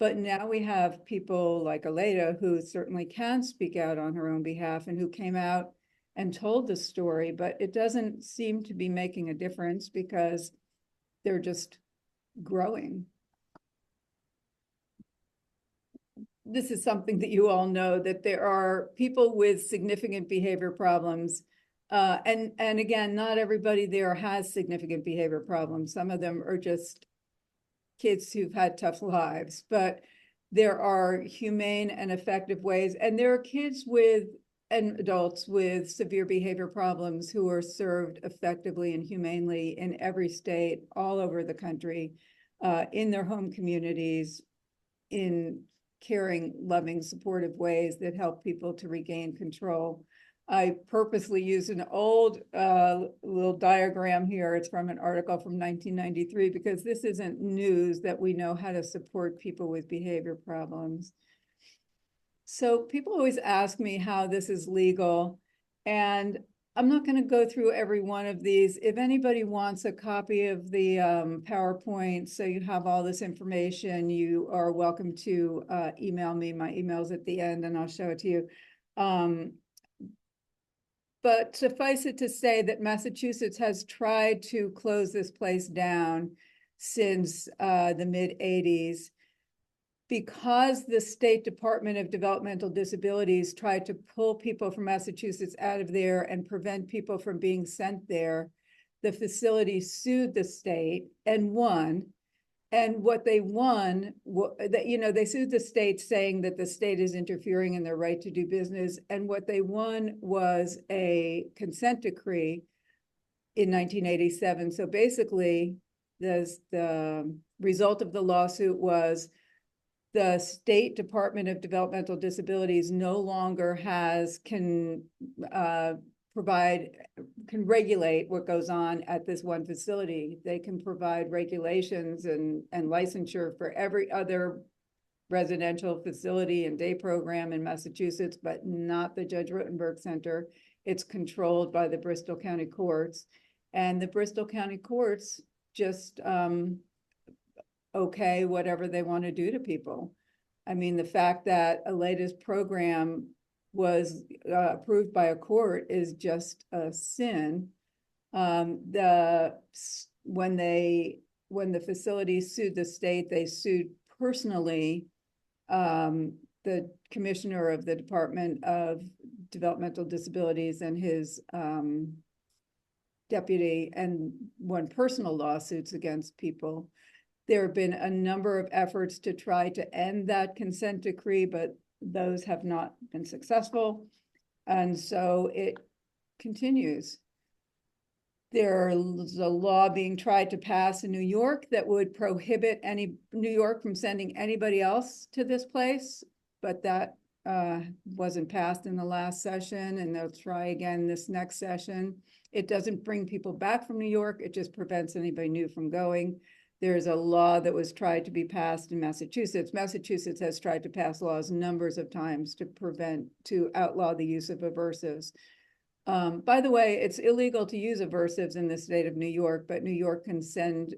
But now we have people like Aleyda who certainly can speak out on her own behalf and who came out and told the story, but it doesn't seem to be making a difference because they're just growing. This is something that you all know, that there are people with significant behavior problems. And again, not everybody there has significant behavior problems. Some of them are just kids who've had tough lives, but there are humane and effective ways. And there are kids and adults with severe behavior problems who are served effectively and humanely in every state, all over the country, in their home communities, in caring, loving, supportive ways that help people to regain control. I purposely used an old little diagram here. It's from an article from 1993, because this isn't news that we know how to support people with behavior problems. So people always ask me how this is legal, and I'm not going to go through every one of these. If anybody wants a copy of the PowerPoint, so you have all this information, you are welcome to email me. My email's at the end, and I'll show it to you. But suffice it to say that Massachusetts has tried to close this place down since the mid-'80s, because the State Department of Developmental Disabilities tried to pull people from Massachusetts out of there and prevent people from being sent there. The facility sued the state and won. And what they won, they sued the state saying that the state is interfering in their right to do business. And what they won was a consent decree in 1987. So basically, the result of the lawsuit was the State Department of Developmental Disabilities no longer can regulate what goes on at this one facility. They can provide regulations and licensure for every other residential facility and day program in Massachusetts, but not the Judge Rottenberg Center. It's controlled by the Bristol County Courts, and the Bristol County Courts just okay whatever they want to do to people. I mean, the fact that Aleyda's program was approved by a court is just a sin. When the facility sued the state, they sued personally the commissioner of the Department of Developmental Disabilities and his deputy, and won personal lawsuits against people. There have been a number of efforts to try to end that consent decree, but those have not been successful. And so it continues. There's a law being tried to pass in New York that would prohibit New York from sending anybody else to this place, but that wasn't passed in the last session, and they'll try again this next session. It doesn't bring people back from New York, it just prevents anybody new from going. There's a law that was tried to be passed in Massachusetts. Massachusetts has tried to pass laws numbers of times to outlaw the use of aversives. By the way, it's illegal to use aversives in the state of New York, but New York can send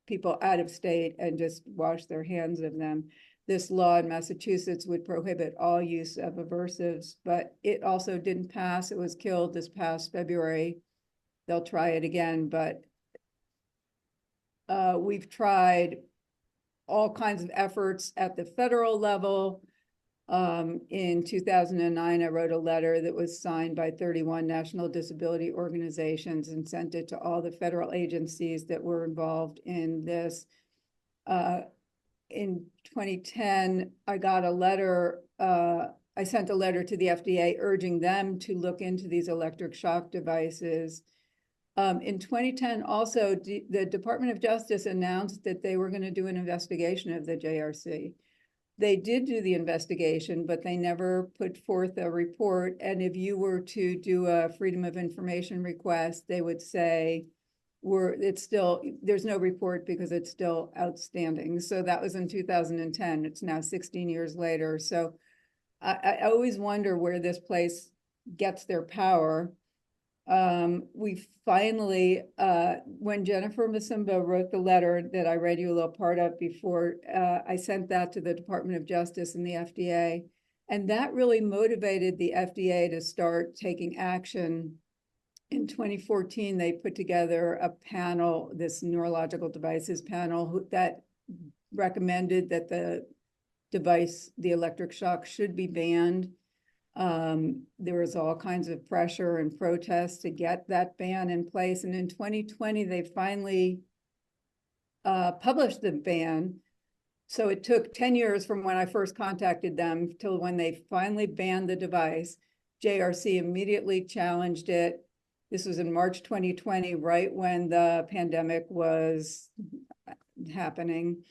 people out of state and just wash their hands of them. This law in Massachusetts would prohibit all use of aversives, but it also didn't pass. It was killed this past February. They'll try it again, but we've tried all kinds of efforts at the federal level. In 2009, I wrote a letter that was signed by 31 national disability organizations and sent it to all the federal agencies that were involved in this. In 2010, I got a letter, I sent a letter to the FDA urging them to look into these electric shock devices. In 2010, also, the Department of Justice announced that they were going to do an investigation of the JRC. They did do the investigation, but they never put forth a report. And if you were to do a Freedom of Information request, they would say, there's no report because it's still outstanding. So that was in 2010. It's now 16 years later. So I always wonder where this place gets their power. We finally, when Jennifer Masumba wrote the letter that I read you a little part of before, I sent that to the Department of Justice and the FDA. And that really motivated the FDA to start taking action. In 2014, they put together a panel, this neurological devices panel, that recommended that the device, the electric shock, should be banned. There was all kinds of pressure and protests to get that ban in place. And in 2020, they finally published the ban. So it took 10 years from when I first contacted them till when they finally banned the device. JRC immediately challenged it. This was in March 2020, right when the pandemic was happening.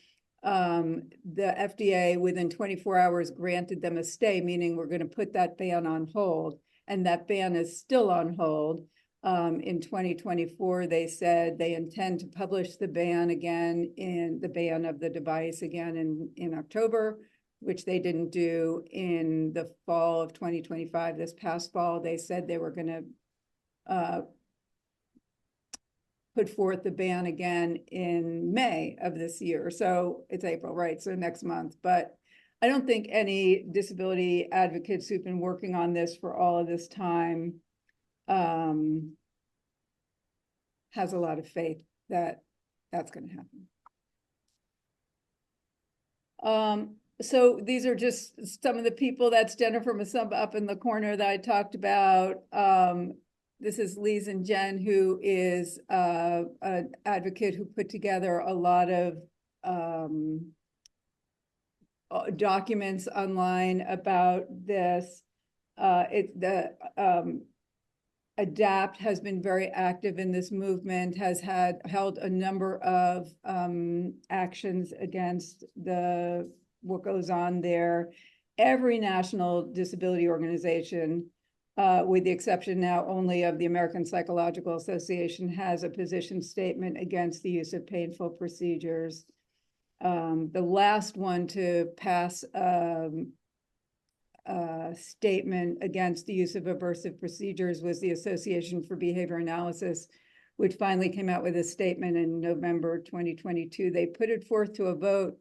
The FDA within 24 hours granted them a stay, meaning we're going to put that ban on hold. And that ban is still on hold. In 2024, they said they intend to publish the ban again, in the ban of the device again in October, which they didn't do. In the fall of 2025, this past fall, they said they were going to put forth the ban again in May of this year. So it's April, right? So next month. But I don't think any disability advocates who've been working on this for all of this time has a lot of faith that that's going to happen. So these are just some of the people. That's Jennifer Masumba up in the corner that I talked about. This is Lise and Jen, who is an advocate who put together a lot of documents online about this. ADAPT has been very active in this movement, has held a number of actions against what goes on there. Every national disability organization, with the exception now only of the American Psychological Association, has a position statement against the use of painful procedures. The last one to pass a statement against the use of aversive procedures was the Association for Behavior Analysis, which finally came out with a statement in November 2022. They put it forth to a vote,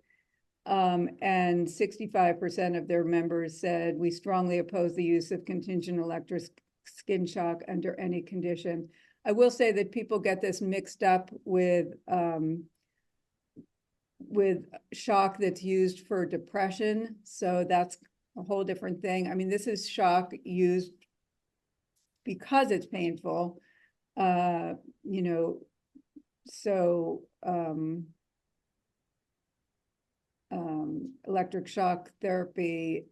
and 65% of their members said, we strongly oppose the use of contingent electric skin shock under any condition. I will say that people get this mixed up with shock that's used for depression. So that's a whole different thing. I mean, this is shock used because it's painful, so electric shock therapy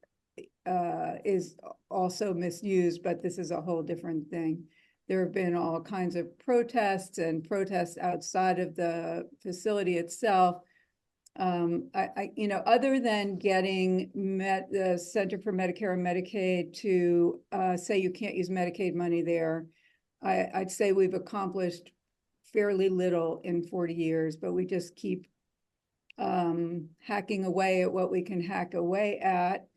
is also misused, but this is a whole different thing. There have been all kinds of protests and protests outside of the facility itself. Other than getting the Center for Medicare and Medicaid to say you can't use Medicaid money there, I'd say we've accomplished fairly little in 40 years, but we just keep hacking away at what we can hack away at.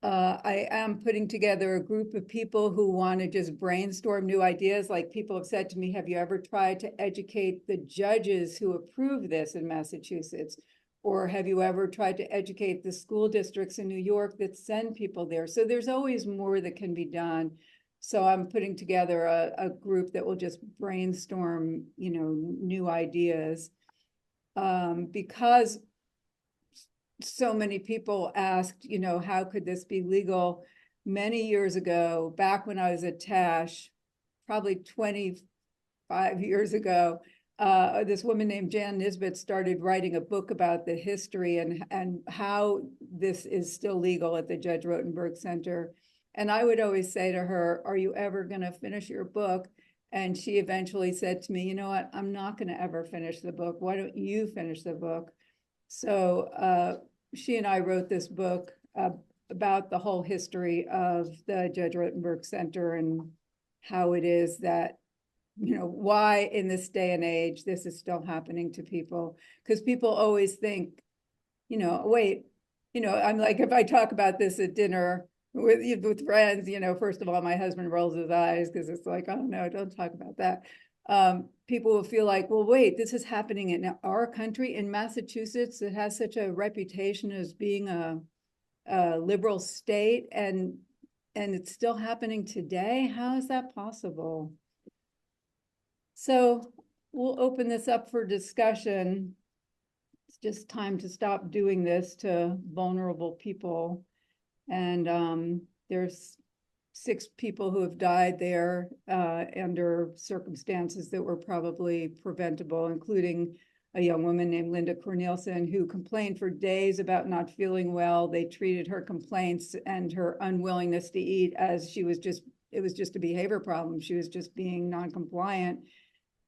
I am putting together a group of people who want to just brainstorm new ideas. Like people have said to me, have you ever tried to educate the judges who approve this in Massachusetts? Or have you ever tried to educate the school districts in New York that send people there? So there's always more that can be done. So I'm putting together a group that will just brainstorm, new ideas. Because so many people asked, how could this be legal? Many years ago, back when I was at Tash, probably 25 years ago, this woman named Jan Nisbet started writing a book about the history and how this is still legal at the Judge Rottenberg Center. And I would always say to her, are you ever going to finish your book? And she eventually said to me, you know what, I'm not going to ever finish the book. Why don't you finish the book? So she and I wrote this book about the whole history of the Judge Rottenberg Center and how it is that, why in this day and age this is still happening to people. Because people always think, wait, I'm like, if I talk about this at dinner with friends, first of all, my husband rolls his eyes because it's like, oh no, don't talk about that. People will feel like, well, wait, this is happening in our country, in Massachusetts. It has such a reputation as being a liberal state, and it's still happening today. How is that possible? So we'll open this up for discussion. It's just time to stop doing this to vulnerable people. And there's 6 people who have died there under circumstances that were probably preventable, including a young woman named Linda Cornelison who complained for days about not feeling well. They treated her complaints and her unwillingness to eat as it was just a behavior problem. She was just being non-compliant.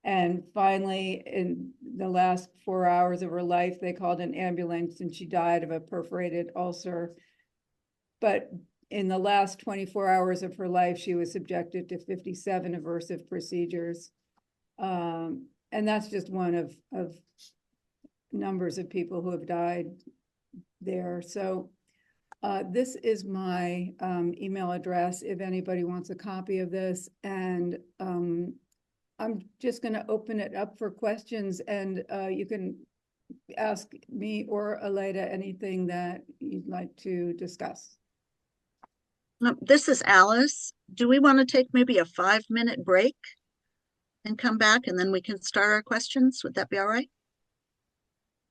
And finally, in the last 4 hours of her life, they called an ambulance and she died of a perforated ulcer. But in the last 24 hours of her life, she was subjected to 57 aversive procedures. And that's just one of numbers of people who have died there. So this is my email address if anybody wants a copy of this. And I'm just going to open it up for questions, and you can ask me or Aleyda anything that you'd like to discuss. This is Alice. Do we want to take maybe a 5-minute break and come back, and then we can start our questions? Would that be all right?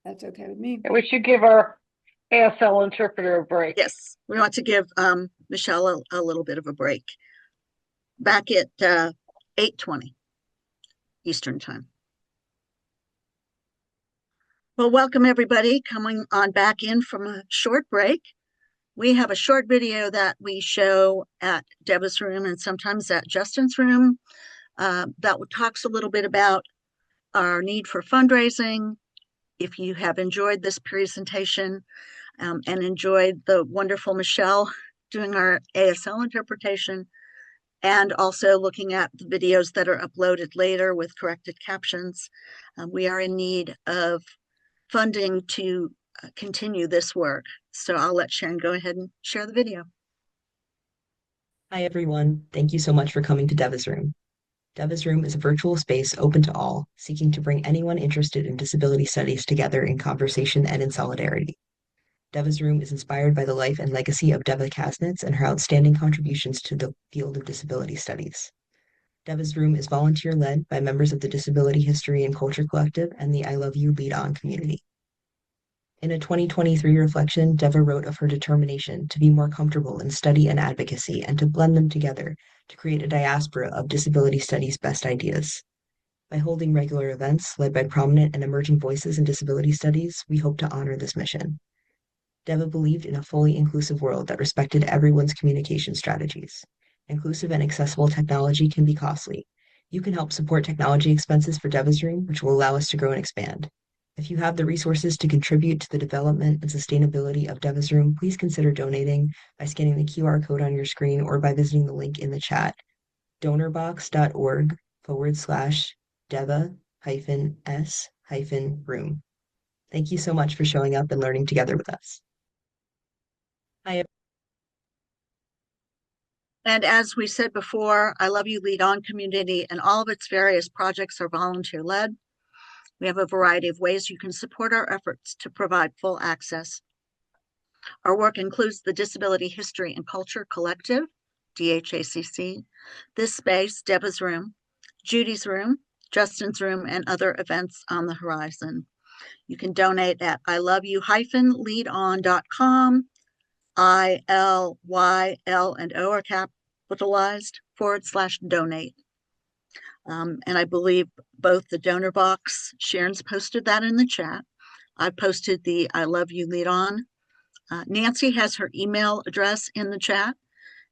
That's okay with me. And we should give our ASL interpreter a break. Yes, we want to give Michelle a little bit of a break. Back at 8:20 Eastern Time. Well, welcome everybody coming on back in from a short break. We have a short video that we show at Devva's room and sometimes at Justin's room that talks a little bit about our need for fundraising. If you have enjoyed this presentation and enjoyed the wonderful Michelle doing our ASL interpretation, and also looking at the videos that are uploaded later with corrected captions, we are in need of funding to continue this work. So I'll let Sharon go ahead and share the video. Hi, everyone. Thank you so much for coming to Devva's Room. Devva's Room is a virtual space open to all, seeking to bring anyone interested in disability studies together in conversation and in solidarity. Devva's Room is inspired by the life and legacy of Devva Kasnitz and her outstanding contributions to the field of disability studies. Devva's Room is volunteer-led by members of the Disability History and Culture Collective and the I Love You Lead On community. In a 2023 reflection, Devva wrote of her determination to be more comfortable in study and advocacy and to blend them together to create a diaspora of disability studies best ideas. By holding regular events led by prominent and emerging voices in disability studies, we hope to honor this mission. Devva believed in a fully inclusive world that respected everyone's communication strategies. Inclusive and accessible technology can be costly. You can help support technology expenses for Devva's Room, which will allow us to grow and expand. If you have the resources to contribute to the development and sustainability of Devva's Room, please consider donating by scanning the QR code on your screen or by visiting the link in the chat, donorbox.org/Devva-S-room. Thank you so much for showing up and learning together with us. Hi. And as we said before, I Love You Lead On community and all of its various projects are volunteer led. We have a variety of ways you can support our efforts to provide full access. Our work includes the Disability History and Culture Collective, DHACC, this space, Devva's Room, Judy's Room, Justin's Room, and other events on the horizon. You can donate at iloveyou-leadon.com. ILYL&O are capitalized /donate. And I believe both the donor box, Sharon's posted that in the chat. I posted the I Love You Lead On. Nancy has her email address in the chat.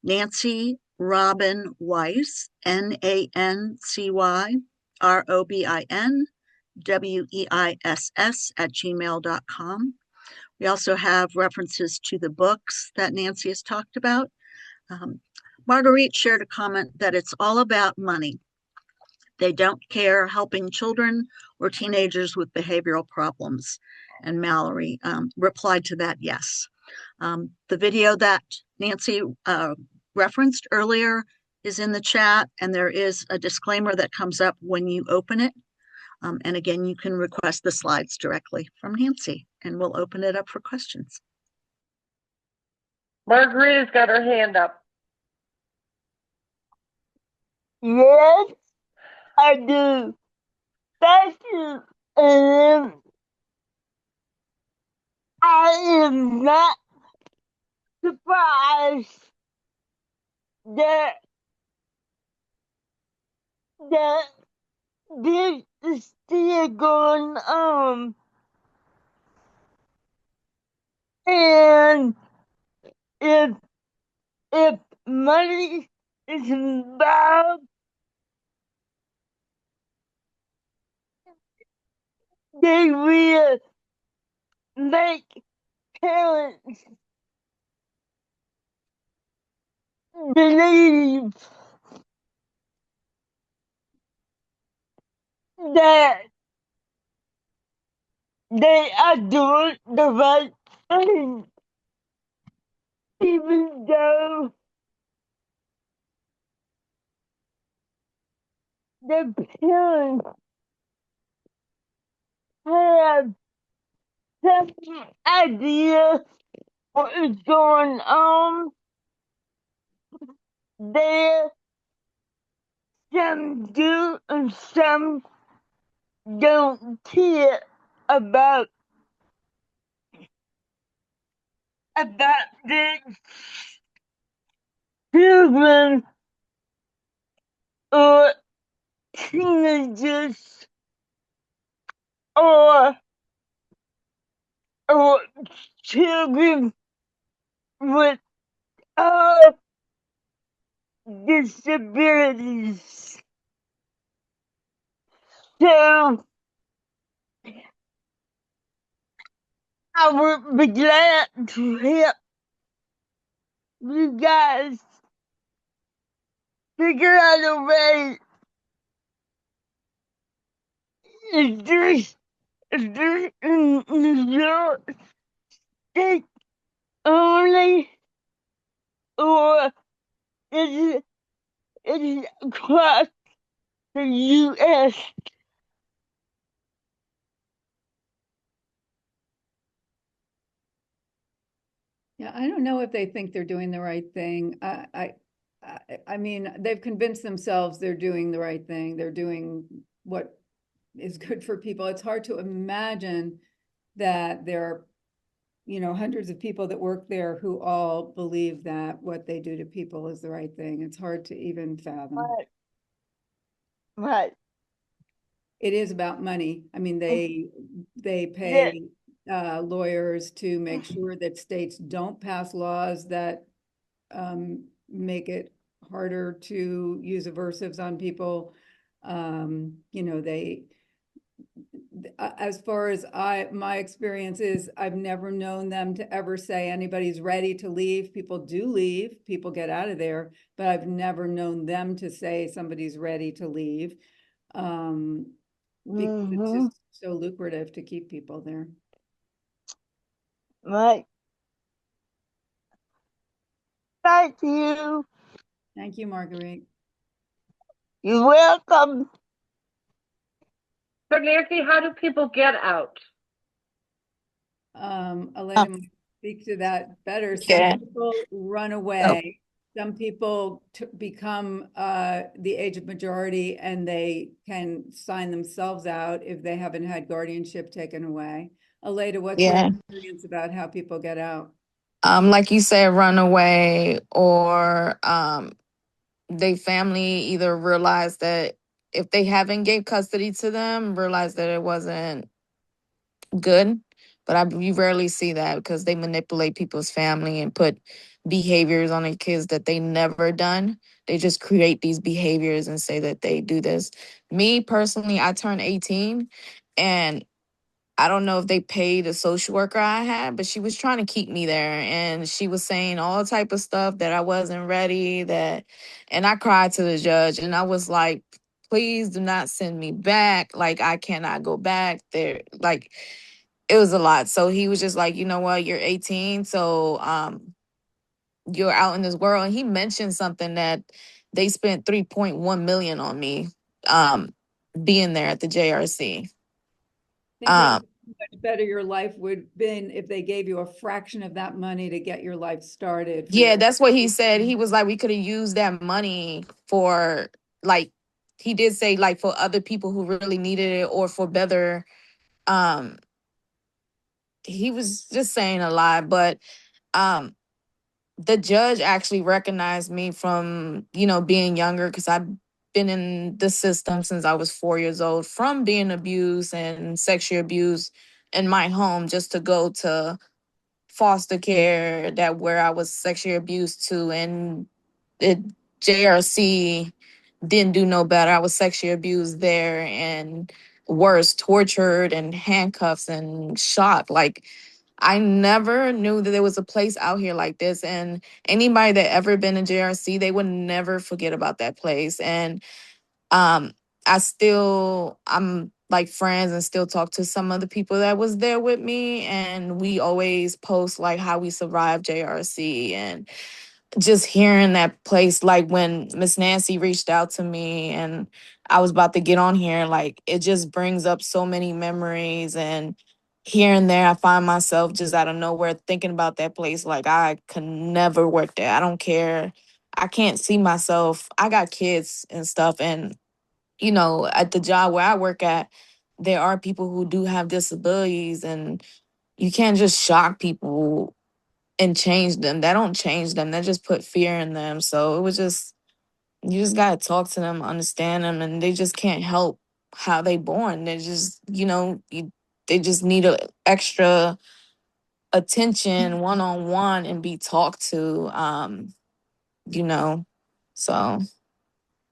Nancy Robin Weiss, NancyRobinWeiss@gmail.com. We also have references to the books that Nancy has talked about. Marguerite shared a comment that it's all about money. They don't care helping children or teenagers with behavioral problems. And Mallory replied to that, yes. The video that Nancy referenced earlier is in the chat, and there is a disclaimer that comes up when you open it. And again, you can request the slides directly from Nancy, and we'll open it up for questions. Margarita's got her hand up. Yes, I do. Thank you. I am not surprised that this is still going on. And if money is involved, they will make parents believe that they are doing the right thing, even though the parents have some idea what is going on. There, some do and some don't care about the children or teenagers or children with disabilities. So I would be glad to help you guys figure out a way. Is this in New York State only, or is it across the U.S.? Yeah, I don't know if they think they're doing the right thing. I mean, they've convinced themselves they're doing the right thing. They're doing what is good for people. It's hard to imagine that there are, hundreds of people that work there who all believe that what they do to people is the right thing. It's hard to even fathom. Right. It is about money. I mean, they pay lawyers to make sure that states don't pass laws that make it harder to use aversives on people. As far as my experience is, I've never known them to ever say anybody's ready to leave. People do leave, people get out of there, but I've never known them to say somebody's ready to leave. Because it's just so lucrative to keep people there. Right. Thank you. Thank you, Marguerite. You're welcome. So Nancy, how do people get out? Aleyda might speak to that better. Some Yeah. people run away. Some people become the age of majority and they can sign themselves out if they haven't had guardianship taken away. Aleyda, what's your Yeah. experience about how people get out? Like you said, run away, or they family either realize that if they haven't gave custody to them, realize that it wasn't good. But you rarely see that because they manipulate people's family and put behaviors on their kids that they never done. They just create these behaviors and say that they do this. Me personally, I turned 18 and I don't know if they paid a social worker I had, but she was trying to keep me there. And she was saying all type of stuff that I wasn't ready, and I cried to the judge and I was like, please do not send me back. Like, I cannot go back there. Like, it was a lot. So he was just like, you know what, you're 18. So you're out in this world. And he mentioned something that they spent 3.1 million on me being there at the JRC. Think about how much better your life would have been if they gave you a fraction of that money to get your life started. Yeah, that's what he said. He was like, we could have used that money for, like, he did say, like, for other people who really needed it, or for better. Um, he was just saying a lot, but the judge actually recognized me from, being younger, because I've been in the system since I was 4 years old, from being abused and sexually abused in my home, just to go to foster care, that where I was sexually abused to, and it JRC didn't do no better. I was sexually abused there, and worse, tortured and handcuffs and shot. Like, I never knew that there was a place out here like this. And anybody that ever been in JRC, they would never forget about that place. And um I'm like friends and still talk to some of the people that was there with me, and we always post like how we survived JRC. And just hearing that place, like when Miss Nancy reached out to me and I was about to get on here, like it just brings up so many memories. And here and there I find myself just out of nowhere thinking about that place. Like, I could never work there. I don't care. I can't see myself. I got kids and stuff, and at the job where I work at, there are people who do have disabilities, and you can't just shock people and change them. That don't change them. That just put fear in them. So it was just, you just gotta talk to them, understand them, and they just can't help how they born. They just, they just need a extra attention, one-on-one, and be talked to. You know, so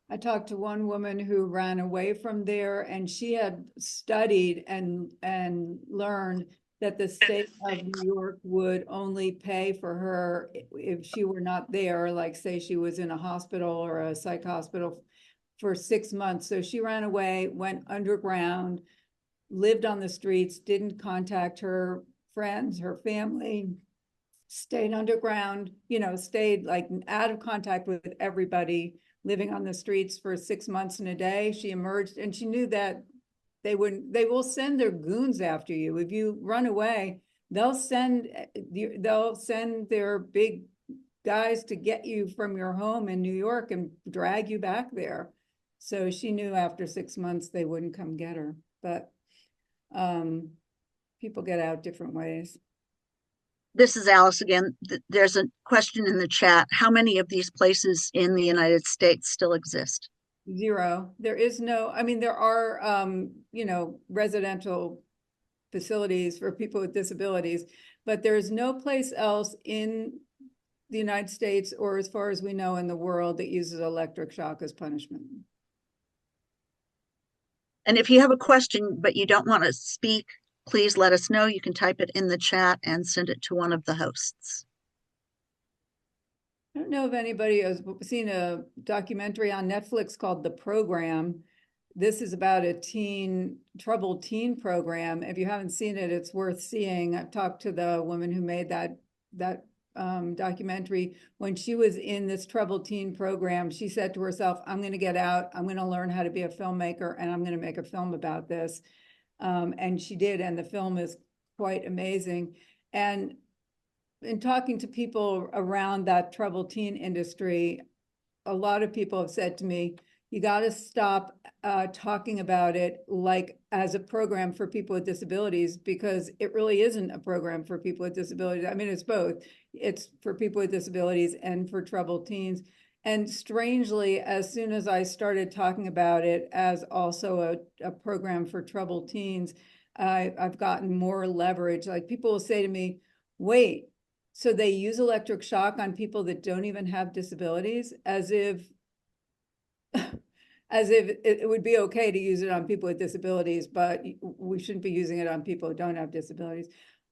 I talked to one woman who ran away from there, and she had studied and learned that the state of New York would only pay for her if she were not there, like say she was in a hospital or a psych hospital for 6 months. So she ran away, went underground, lived on the streets, didn't contact her friends, her family, stayed underground, stayed like out of contact with everybody, living on the streets for 6 months and a day. She emerged, and she knew that they will send their goons after you. If you run away, they'll send their big guys to get you from your home in New York and drag you back there. So she knew after 6 months they wouldn't come get her. But people get out different ways. This is Alice again. There's a question in the chat. How many of these places in the United States still exist? 0. There is no, I mean, there are, residential facilities for people with disabilities, but there is no place else in the United States, or as far as we know in the world, that uses electric shock as punishment. And if you have a question, but you don't want to speak, please let us know. You can type it in the chat and send it to one of the hosts. I don't know if anybody has seen a documentary on Netflix called The Program. This is about a troubled teen program. If you haven't seen it, it's worth seeing. I've talked to the woman who made that documentary, when she was in this troubled teen program, she said to herself, I'm going to get out, I'm going to learn how to be a filmmaker, and I'm going to make a film about this. And she did, and the film is quite amazing. And in talking to people around that troubled teen industry, a lot of people have said to me, you got to stop talking about it like as a program for people with disabilities, because it really isn't a program for people with disabilities. I mean, it's both. It's for people with disabilities and for troubled teens. And strangely, as soon as I started talking about it as also a program for troubled teens, I've gotten more leverage. Like, people will say to me, wait, so they use electric shock on people that don't even have disabilities, as if it would be okay to use it on people with disabilities, but we shouldn't be using it on people who don't have disabilities.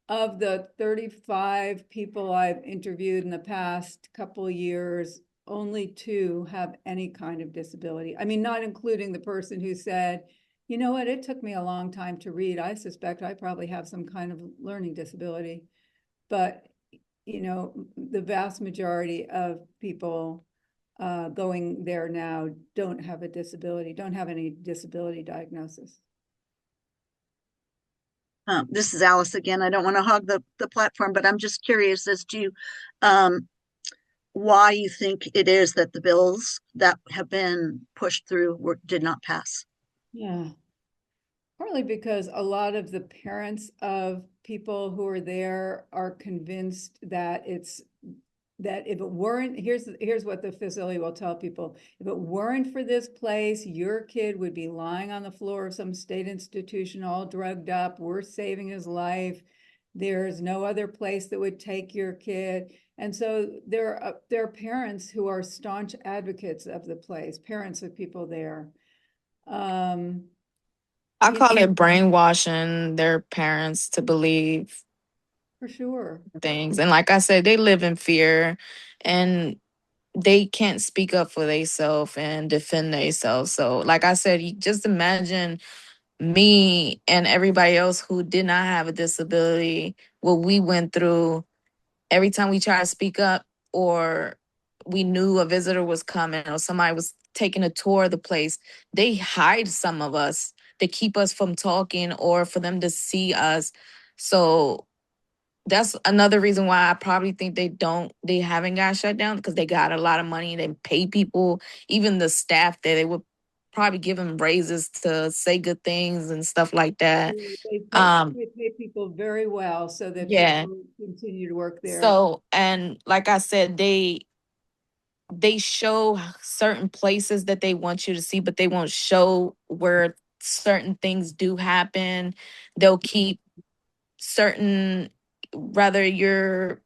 Of the 35 people I've interviewed in the past couple of years, only 2 have any kind of disability. I mean, not including the person who said, you know what, it took me a long time to read. I suspect I probably have some kind of learning disability. But, you know, the vast majority of people going there now don't have a disability, don't have any disability diagnosis. This is Alice again. I don't want to hog the platform, but I'm just curious as to why you think it is that the bills that have been pushed through did not pass. Yeah. Partly because a lot of the parents of people who are there are convinced that if it weren't, here's what the facility will tell people: if it weren't for this place, your kid would be lying on the floor of some state institution, all drugged up. We're saving his life. There's no other place that would take your kid. And so there are parents who are staunch advocates of the place, parents of people there. I call it brainwashing their parents to believe For sure. things. And like I said, they live in fear and they can't speak up for themselves and defend themselves. So, like I said, you just imagine me and everybody else who did not have a disability, what we went through every time we try to speak up, or we knew a visitor was coming or somebody was taking a tour of the place. They hide some of us to keep us from talking or for them to see us. So that's another reason why I probably think they haven't got shut down, because they got a lot of money. They pay people, even the staff there, they would probably give them raises to say good things and stuff like that. They pay people very well so that Yeah. people continue to work there. So, and like I said, they show certain places that they want you to see, but they won't show where certain things do happen. They'll keep certain, whether you're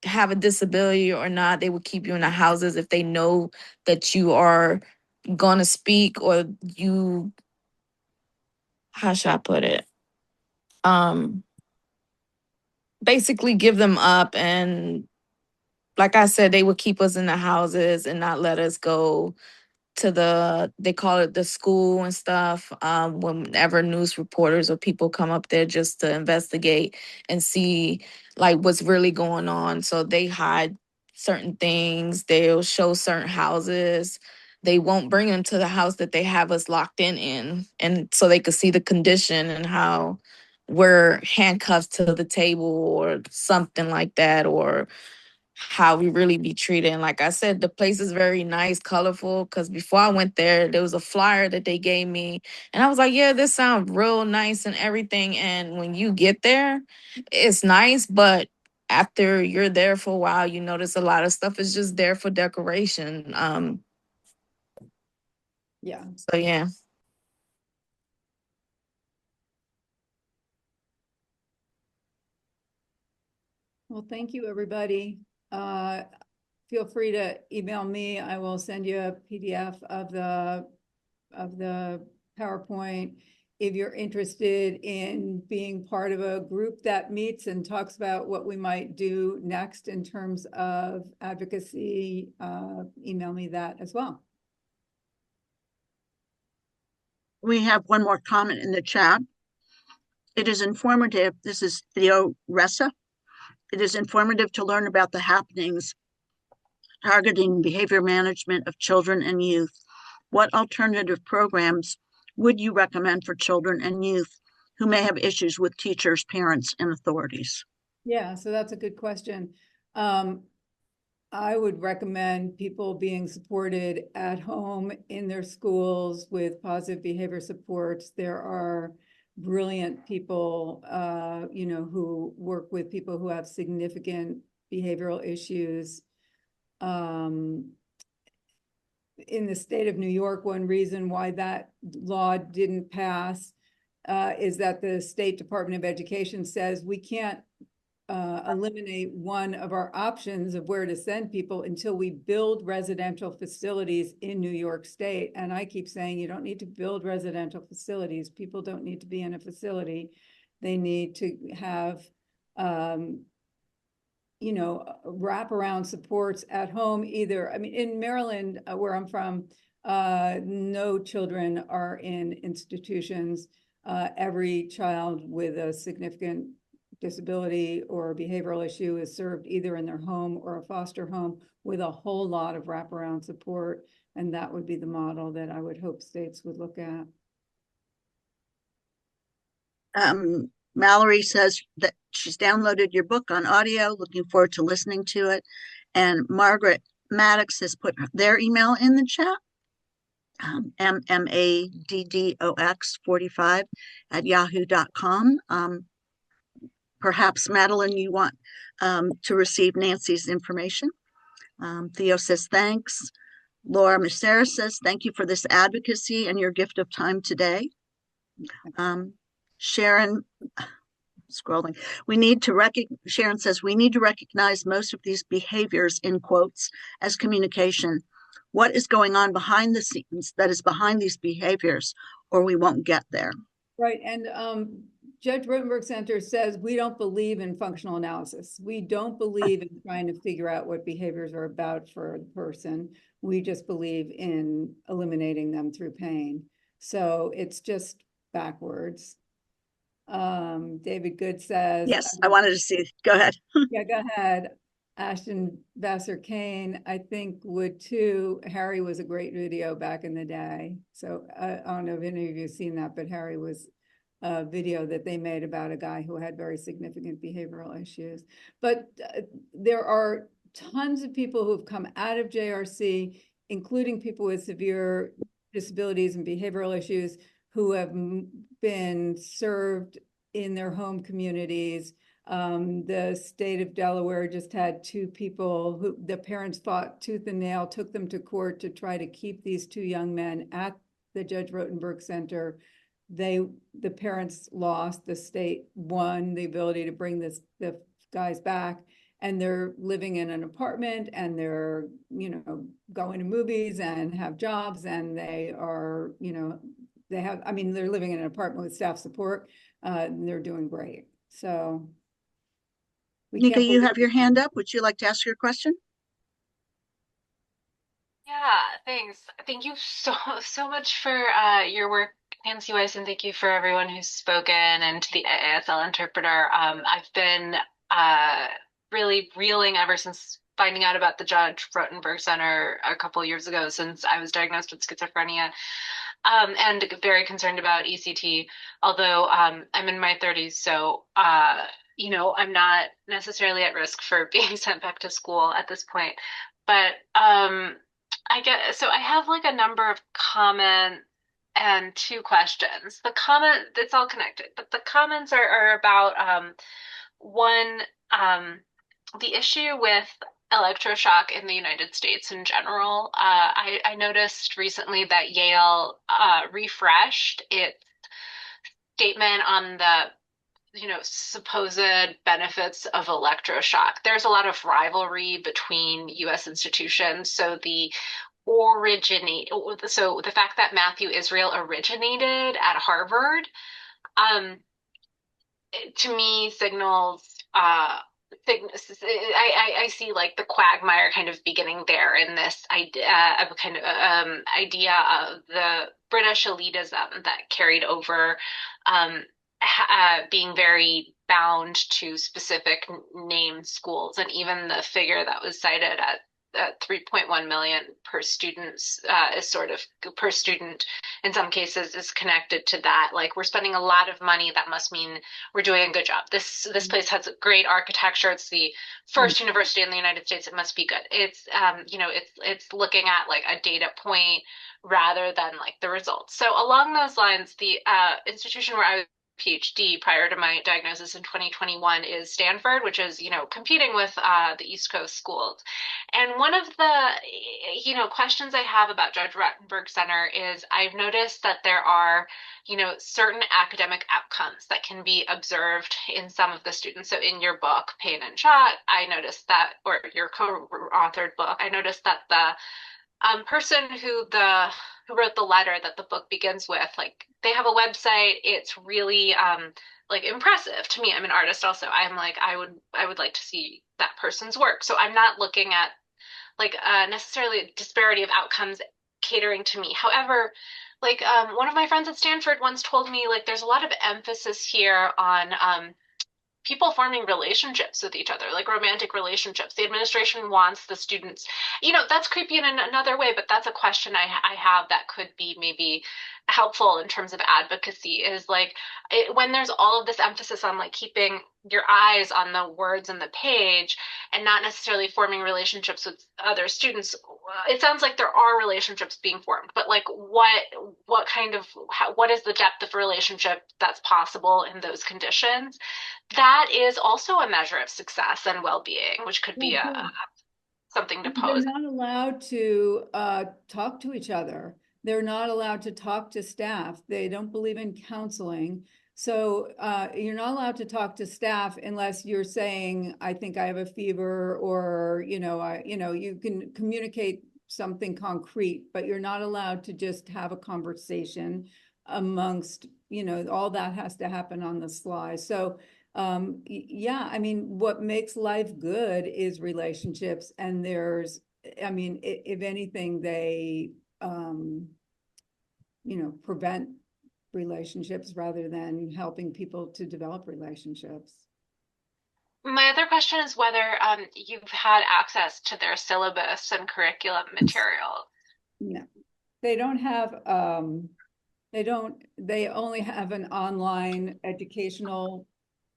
have a disability or not, they will keep you in the houses if they know that you are gonna speak, or you, how should I put it? Basically give them up, and like I said, they would keep us in the houses and not let us go to they call it the school and stuff. Whenever news reporters or people come up there just to investigate and see like what's really going on. So they hide certain things. They'll show certain houses. They won't bring them to the house that they have us locked in, and so they could see the condition and how we're handcuffed to the table or something like that, or how we really be treated. And like I said, the place is very nice, colorful, because before I went there was a flyer that they gave me. And I was like, yeah, this sounds real nice and everything. And when you get there, it's nice. But after you're there for a while, you notice a lot of stuff is just there for decoration. Yeah. So, yeah. Well, thank you, everybody. Feel free to email me. I will send you a PDF of the PowerPoint. If you're interested in being part of a group that meets and talks about what we might do next in terms of advocacy, email me that as well. We have one more comment in the chat. It is informative. This is Theo Ressa. It is informative to learn about the happenings targeting behavior management of children and youth. What alternative programs would you recommend for children and youth who may have issues with teachers, parents, and authorities? Yeah, so that's a good question. I would recommend people being supported at home in their schools with positive behavior supports. There are brilliant people, who work with people who have significant behavioral issues. In the state of New York, one reason why that law didn't pass is that the State Department of Education says we can't eliminate one of our options of where to send people until we build residential facilities in New York State. And I keep saying you don't need to build residential facilities. People don't need to be in a facility. They need to have wraparound supports at home either. I mean, in Maryland, where I'm from, no children are in institutions. Every child with a significant disability or behavioral issue is served either in their home or a foster home with a whole lot of wraparound support. And that would be the model that I would hope states would look at. Mallory says that she's downloaded your book on audio, looking forward to listening to it. And Margaret Maddox has put their email in the chat, MMADDOX45 @ yahoo.com. Perhaps, Madeline, you want to receive Nancy's information. Theo says, thanks. Laura Macera says, thank you for this advocacy and your gift of time today. Sharon, scrolling, Sharon says, we need to recognize most of these behaviors, in quotes, as communication. What is going on behind the scenes that is behind these behaviors, or we won't get there. Right, and Judge Rottenberg Center says we don't believe in functional analysis. We don't believe in trying to figure out what behaviors are about for the person. We just believe in eliminating them through pain. So it's just backwards. David Good says, yes, I wanted to see, go ahead. Yeah, go ahead. Ashton Vassar Kane, I think would too. Harry was a great video back in the day. So I don't know if any of you have seen that, but Harry was a video that they made about a guy who had very significant behavioral issues. But there are tons of people who've come out of JRC, including people with severe disabilities and behavioral issues, who have been served in their home communities. The state of Delaware just had two people who the parents fought tooth and nail, took them to court to try to keep these two young men at the Judge Rottenberg Center. The parents lost, the state won the ability to bring the guys back, and they're living in an apartment, and they're, going to movies and have jobs, and they are, they're living in an apartment with staff support, and they're doing great. So Nika, you have your hand up. Would you like to ask your question? Yeah, thanks. Thank you so much for your work, Nancy Weiss, and thank you for everyone who's spoken and to the ASL interpreter. I've been really reeling ever since finding out about the Judge Rottenberg Center a couple years ago, since I was diagnosed with schizophrenia, and very concerned about ECT, although I'm in my 30s, so I'm not necessarily at risk for being sent back to school at this point. But I have like a number of comments and two questions. It's all connected, but the comments are about one, the issue with electroshock in the United States in general. I noticed recently that Yale refreshed its statement on the supposed benefits of electroshock. There's a lot of rivalry between U.S. institutions. So the fact that Matthew Israel originated at Harvard, to me signals, I see like the quagmire kind of beginning there in this idea of the British elitism that carried over, being very bound to specific named schools. And even the figure that was cited at 3.1 million per student is sort of per student in some cases is connected to that. Like, we're spending a lot of money. That must mean we're doing a good job. This place has great architecture. It's the first university in the United States. It must be good. It's it's looking at like a data point rather than like the results. So along those lines, the institution where I was PhD prior to my diagnosis in 2021 is Stanford, which is, competing with the East Coast schools. And one of the, questions I have about Judge Rottenberg Center is I've noticed that there are, certain academic outcomes that can be observed in some of the students. So in your book, Pain and Shot, I noticed that, or your co-authored book, I noticed that the person who wrote the letter that the book begins with, like, they have a website. It's really like impressive to me. I'm an artist also. I'm like, I would like to see that person's work. So I'm not looking at like necessarily a disparity of outcomes catering to me. However, like one of my friends at Stanford once told me, like, there's a lot of emphasis here on people forming relationships with each other, like romantic relationships. The administration wants the students, that's creepy in another way, but that's a question I have that could be maybe helpful in terms of advocacy, is like when there's all of this emphasis on like keeping your eyes on the words in the page and not necessarily forming relationships with other students. It sounds like there are relationships being formed, but like what kind of, what is the depth of relationship that's possible in those conditions? That is also a measure of success and well-being, which could be something to pose. They're not allowed to talk to each other. They're not allowed to talk to staff. They don't believe in counseling. So you're not allowed to talk to staff unless you're saying, I think I have a fever, or, you can communicate something concrete, but you're not allowed to just have a conversation amongst, all that has to happen on the sly. So yeah, I mean, what makes life good is relationships. And there's, I mean, if anything, they, prevent relationships rather than helping people to develop relationships. My other question is whether you've had access to their syllabus and curriculum material. No, they don't have, they only have an online educational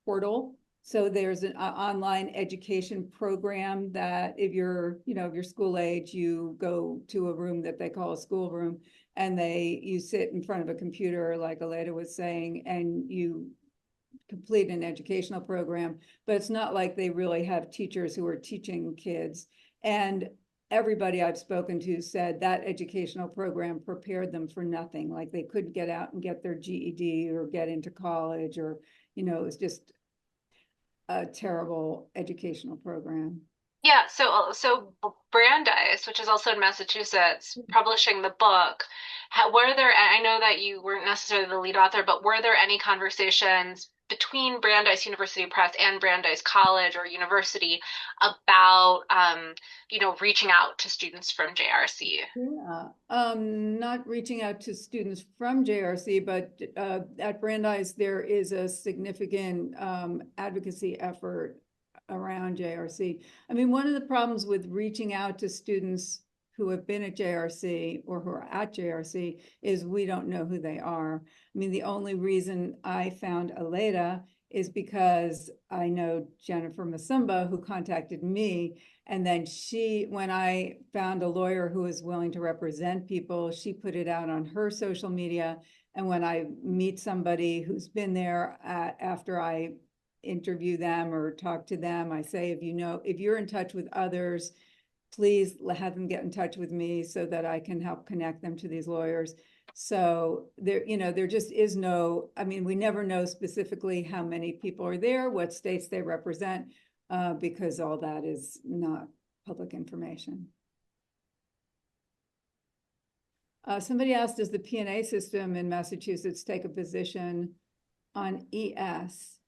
portal. So there's an online education program that if you're school age, you go to a room that they call a school room, and you sit in front of a computer, like Aleyda was saying, and you complete an educational program. But it's not like they really have teachers who are teaching kids. And everybody I've spoken to said that educational program prepared them for nothing. Like, they couldn't get out and get their GED or get into college, or, it was just a terrible educational program. Yeah, so Brandeis, which is also in Massachusetts, publishing the book, were there, I know that you weren't necessarily the lead author, but were there any conversations between Brandeis University Press and Brandeis College or University about, reaching out to students from JRC? Yeah, not reaching out to students from JRC, but at Brandeis, there is a significant advocacy effort around JRC. I mean, one of the problems with reaching out to students who have been at JRC or who are at JRC is we don't know who they are. I mean, the only reason I found Aleyda is because I know Jennifer Masumba, who contacted me. And then when I found a lawyer who was willing to represent people, she put it out on her social media. And when I meet somebody who's been there, after I interview them or talk to them, I say, if you're in touch with others, please have them get in touch with me so that I can help connect them to these lawyers. So there just is no, I mean, we never know specifically how many people are there, what states they represent, because all that is not public information. Somebody asked, does the P&A system in Massachusetts take a position on ES,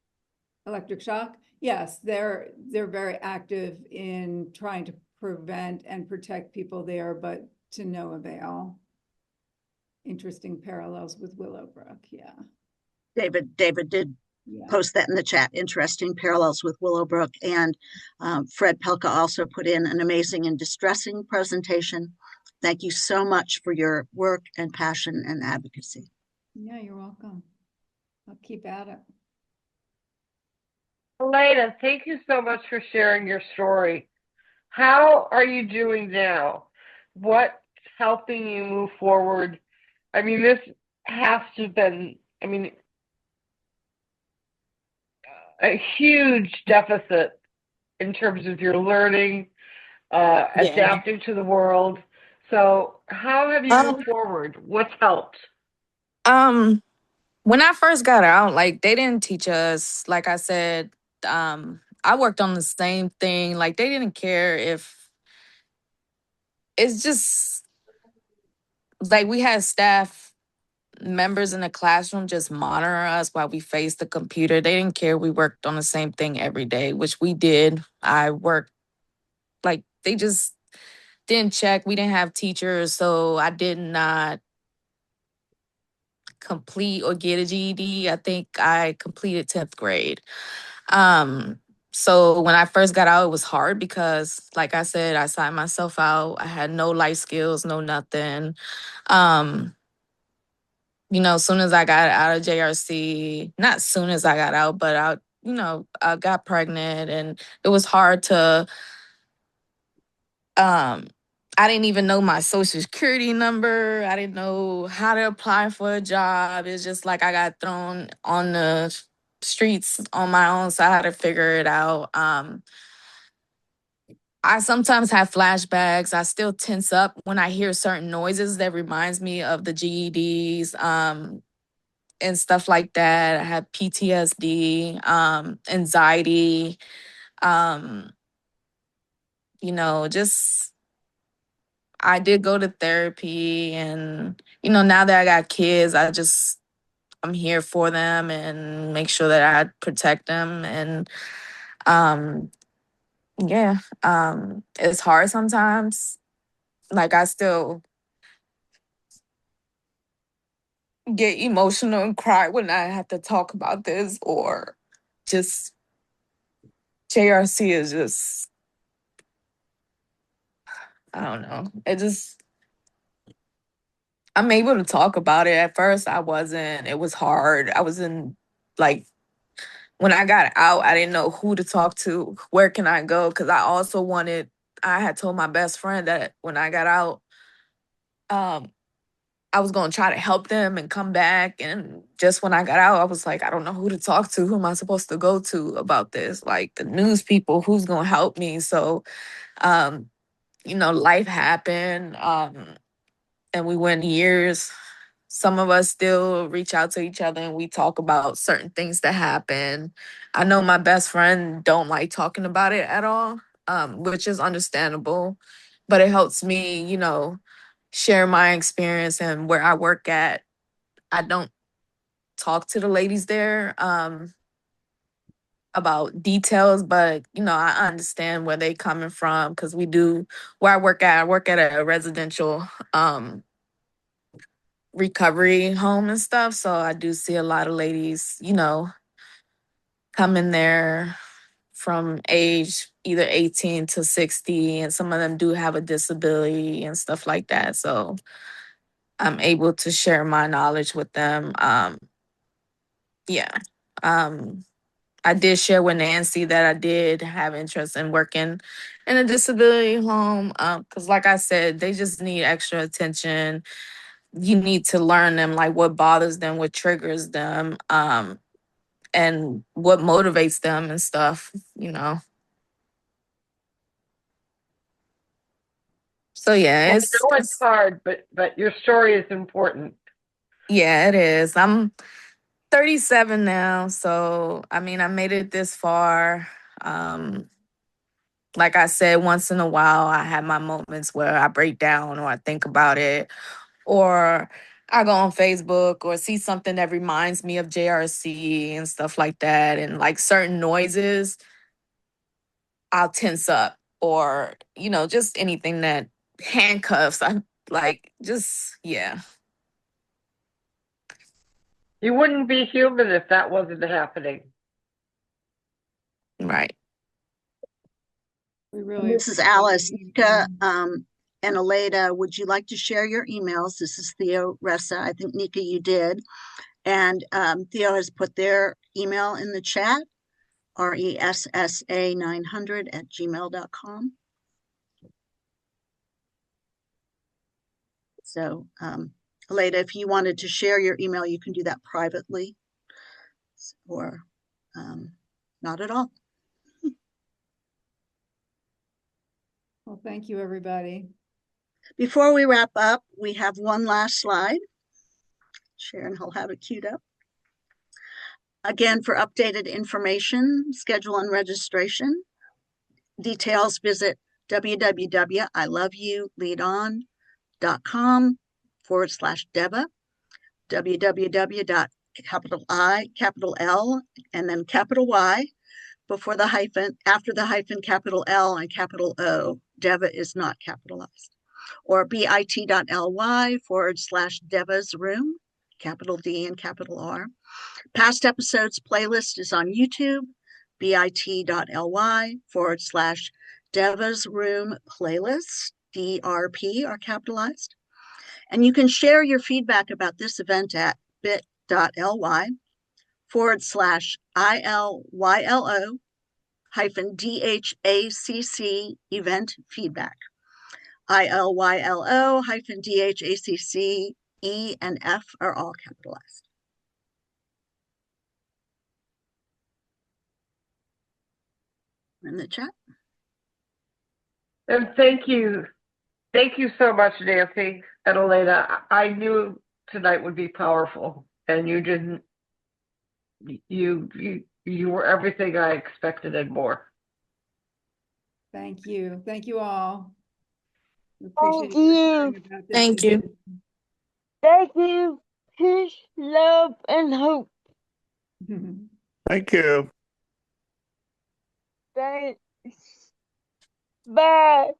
electric shock? Yes, they're very active in trying to prevent and protect people there, but to no avail. Interesting parallels with Willowbrook, yeah. David, did Yeah. post that in the chat. Interesting parallels with Willowbrook. And Fred Pelka also put in an amazing and distressing presentation. Thank you so much for your work and passion and advocacy. Yeah, you're welcome. I'll keep at it. Aleyda, thank you so much for sharing your story. How are you doing now? What's helping you move forward? I mean, this has to have been, I mean, a huge deficit in terms of your learning, Yeah. adapting to the world. So how have you moved forward? What's helped? When I first got out, like they didn't teach us, like I said, I worked on the same thing. Like they didn't care if it's just like we had staff members in the classroom just monitor us while we faced the computer. They didn't care. We worked on the same thing every day, which we did. I worked like they just didn't check. We didn't have teachers, so I did not complete or get a GED. I think I completed 10th grade. So when I first got out, it was hard because, like I said, I signed myself out. I had no life skills, no nothing. Um, as soon as I got out of JRC, not soon as I got out, but I got pregnant and it was hard to, um, I didn't even know my social security number. I didn't know how to apply for a job. It's just like I got thrown on the streets on my own, so I had to figure it out. I sometimes have flashbacks. I still tense up when I hear certain noises that reminds me of the GEDs. And stuff like that. I have PTSD, anxiety, um, just I did go to therapy and now that I got kids, I'm here for them and make sure that I protect them and yeah, it's hard sometimes. Like I still get emotional and cry when I have to talk about this or just JRC is just I don't know. I'm able to talk about it. At first, I wasn't. It was hard. I was in, like, when I got out, I didn't know who to talk to. Where can I go? Because I had told my best friend that when I got out, um, I was going to try to help them and come back. And just when I got out, I was like, I don't know who to talk to. Who am I supposed to go to about this? Like, the news people, who's going to help me? So, um, life happened. And we went years. Some of us still reach out to each other and we talk about certain things that happen. I know my best friend don't like talking about it at all, which is understandable, but it helps me, share my experience and where I work at. I don't talk to the ladies there about details, but I understand where they coming from because where I work at a residential recovery home and stuff. So I do see a lot of ladies, come in there from age either 18 to 60, and some of them do have a disability and stuff like that. So I'm able to share my knowledge with them. Yeah. Um, I did share with Nancy that I did have interest in working in a disability home because, like I said, they just need extra attention. You need to learn them, like what bothers them, what triggers them, and what motivates them and stuff. So yeah, I know it's hard, but your story is important. yeah, it is. I'm 37 now, so I mean, I made it this far. Um, like I said, once in a while, I have my moments where I break down or I think about it, or I go on Facebook or see something that reminds me of JRC and stuff like that, and like certain noises, I'll tense up, or just anything that handcuffs. I like just yeah. You wouldn't be human if that wasn't happening. Right. We really. This is appreciate Alice. you. Nika, and Aleyda, would you like to share your emails? This is Theo Ressa. I think Nika, you did. And Theo has put their email in the chat, ressa900@gmail.com. So, Aleyda, if you wanted to share your email, you can do that privately or not at all. Well, thank you, everybody. Before we wrap up, we have one last slide. Sharon will have it queued up. Again, for updated information, schedule and registration details, visit www.iloveyouleadon.com/Devva, www.I, capital L, and then capital Y before the hyphen, after the hyphen, capital L and capital O. Devva is not capitalized. Or bit.ly/Devva's room, capital D and capital R. Past episodes playlist is on YouTube, bit.ly/Devva's room playlist, DRP are capitalized. And you can share your feedback about this event at bit.ly/ILYLO-DHACC event feedback. ILYLO-DHACC E and F are all capitalized. In the chat. And thank you so much, Nancy and Aleyda. I knew tonight would be powerful, and you didn't. You were everything I expected and more. Thank you. Thank you all. We Thank appreciate your you. sharing about this Thank you. event. Thank you. Peace, love, and hope. Thank you. Thanks. Bye.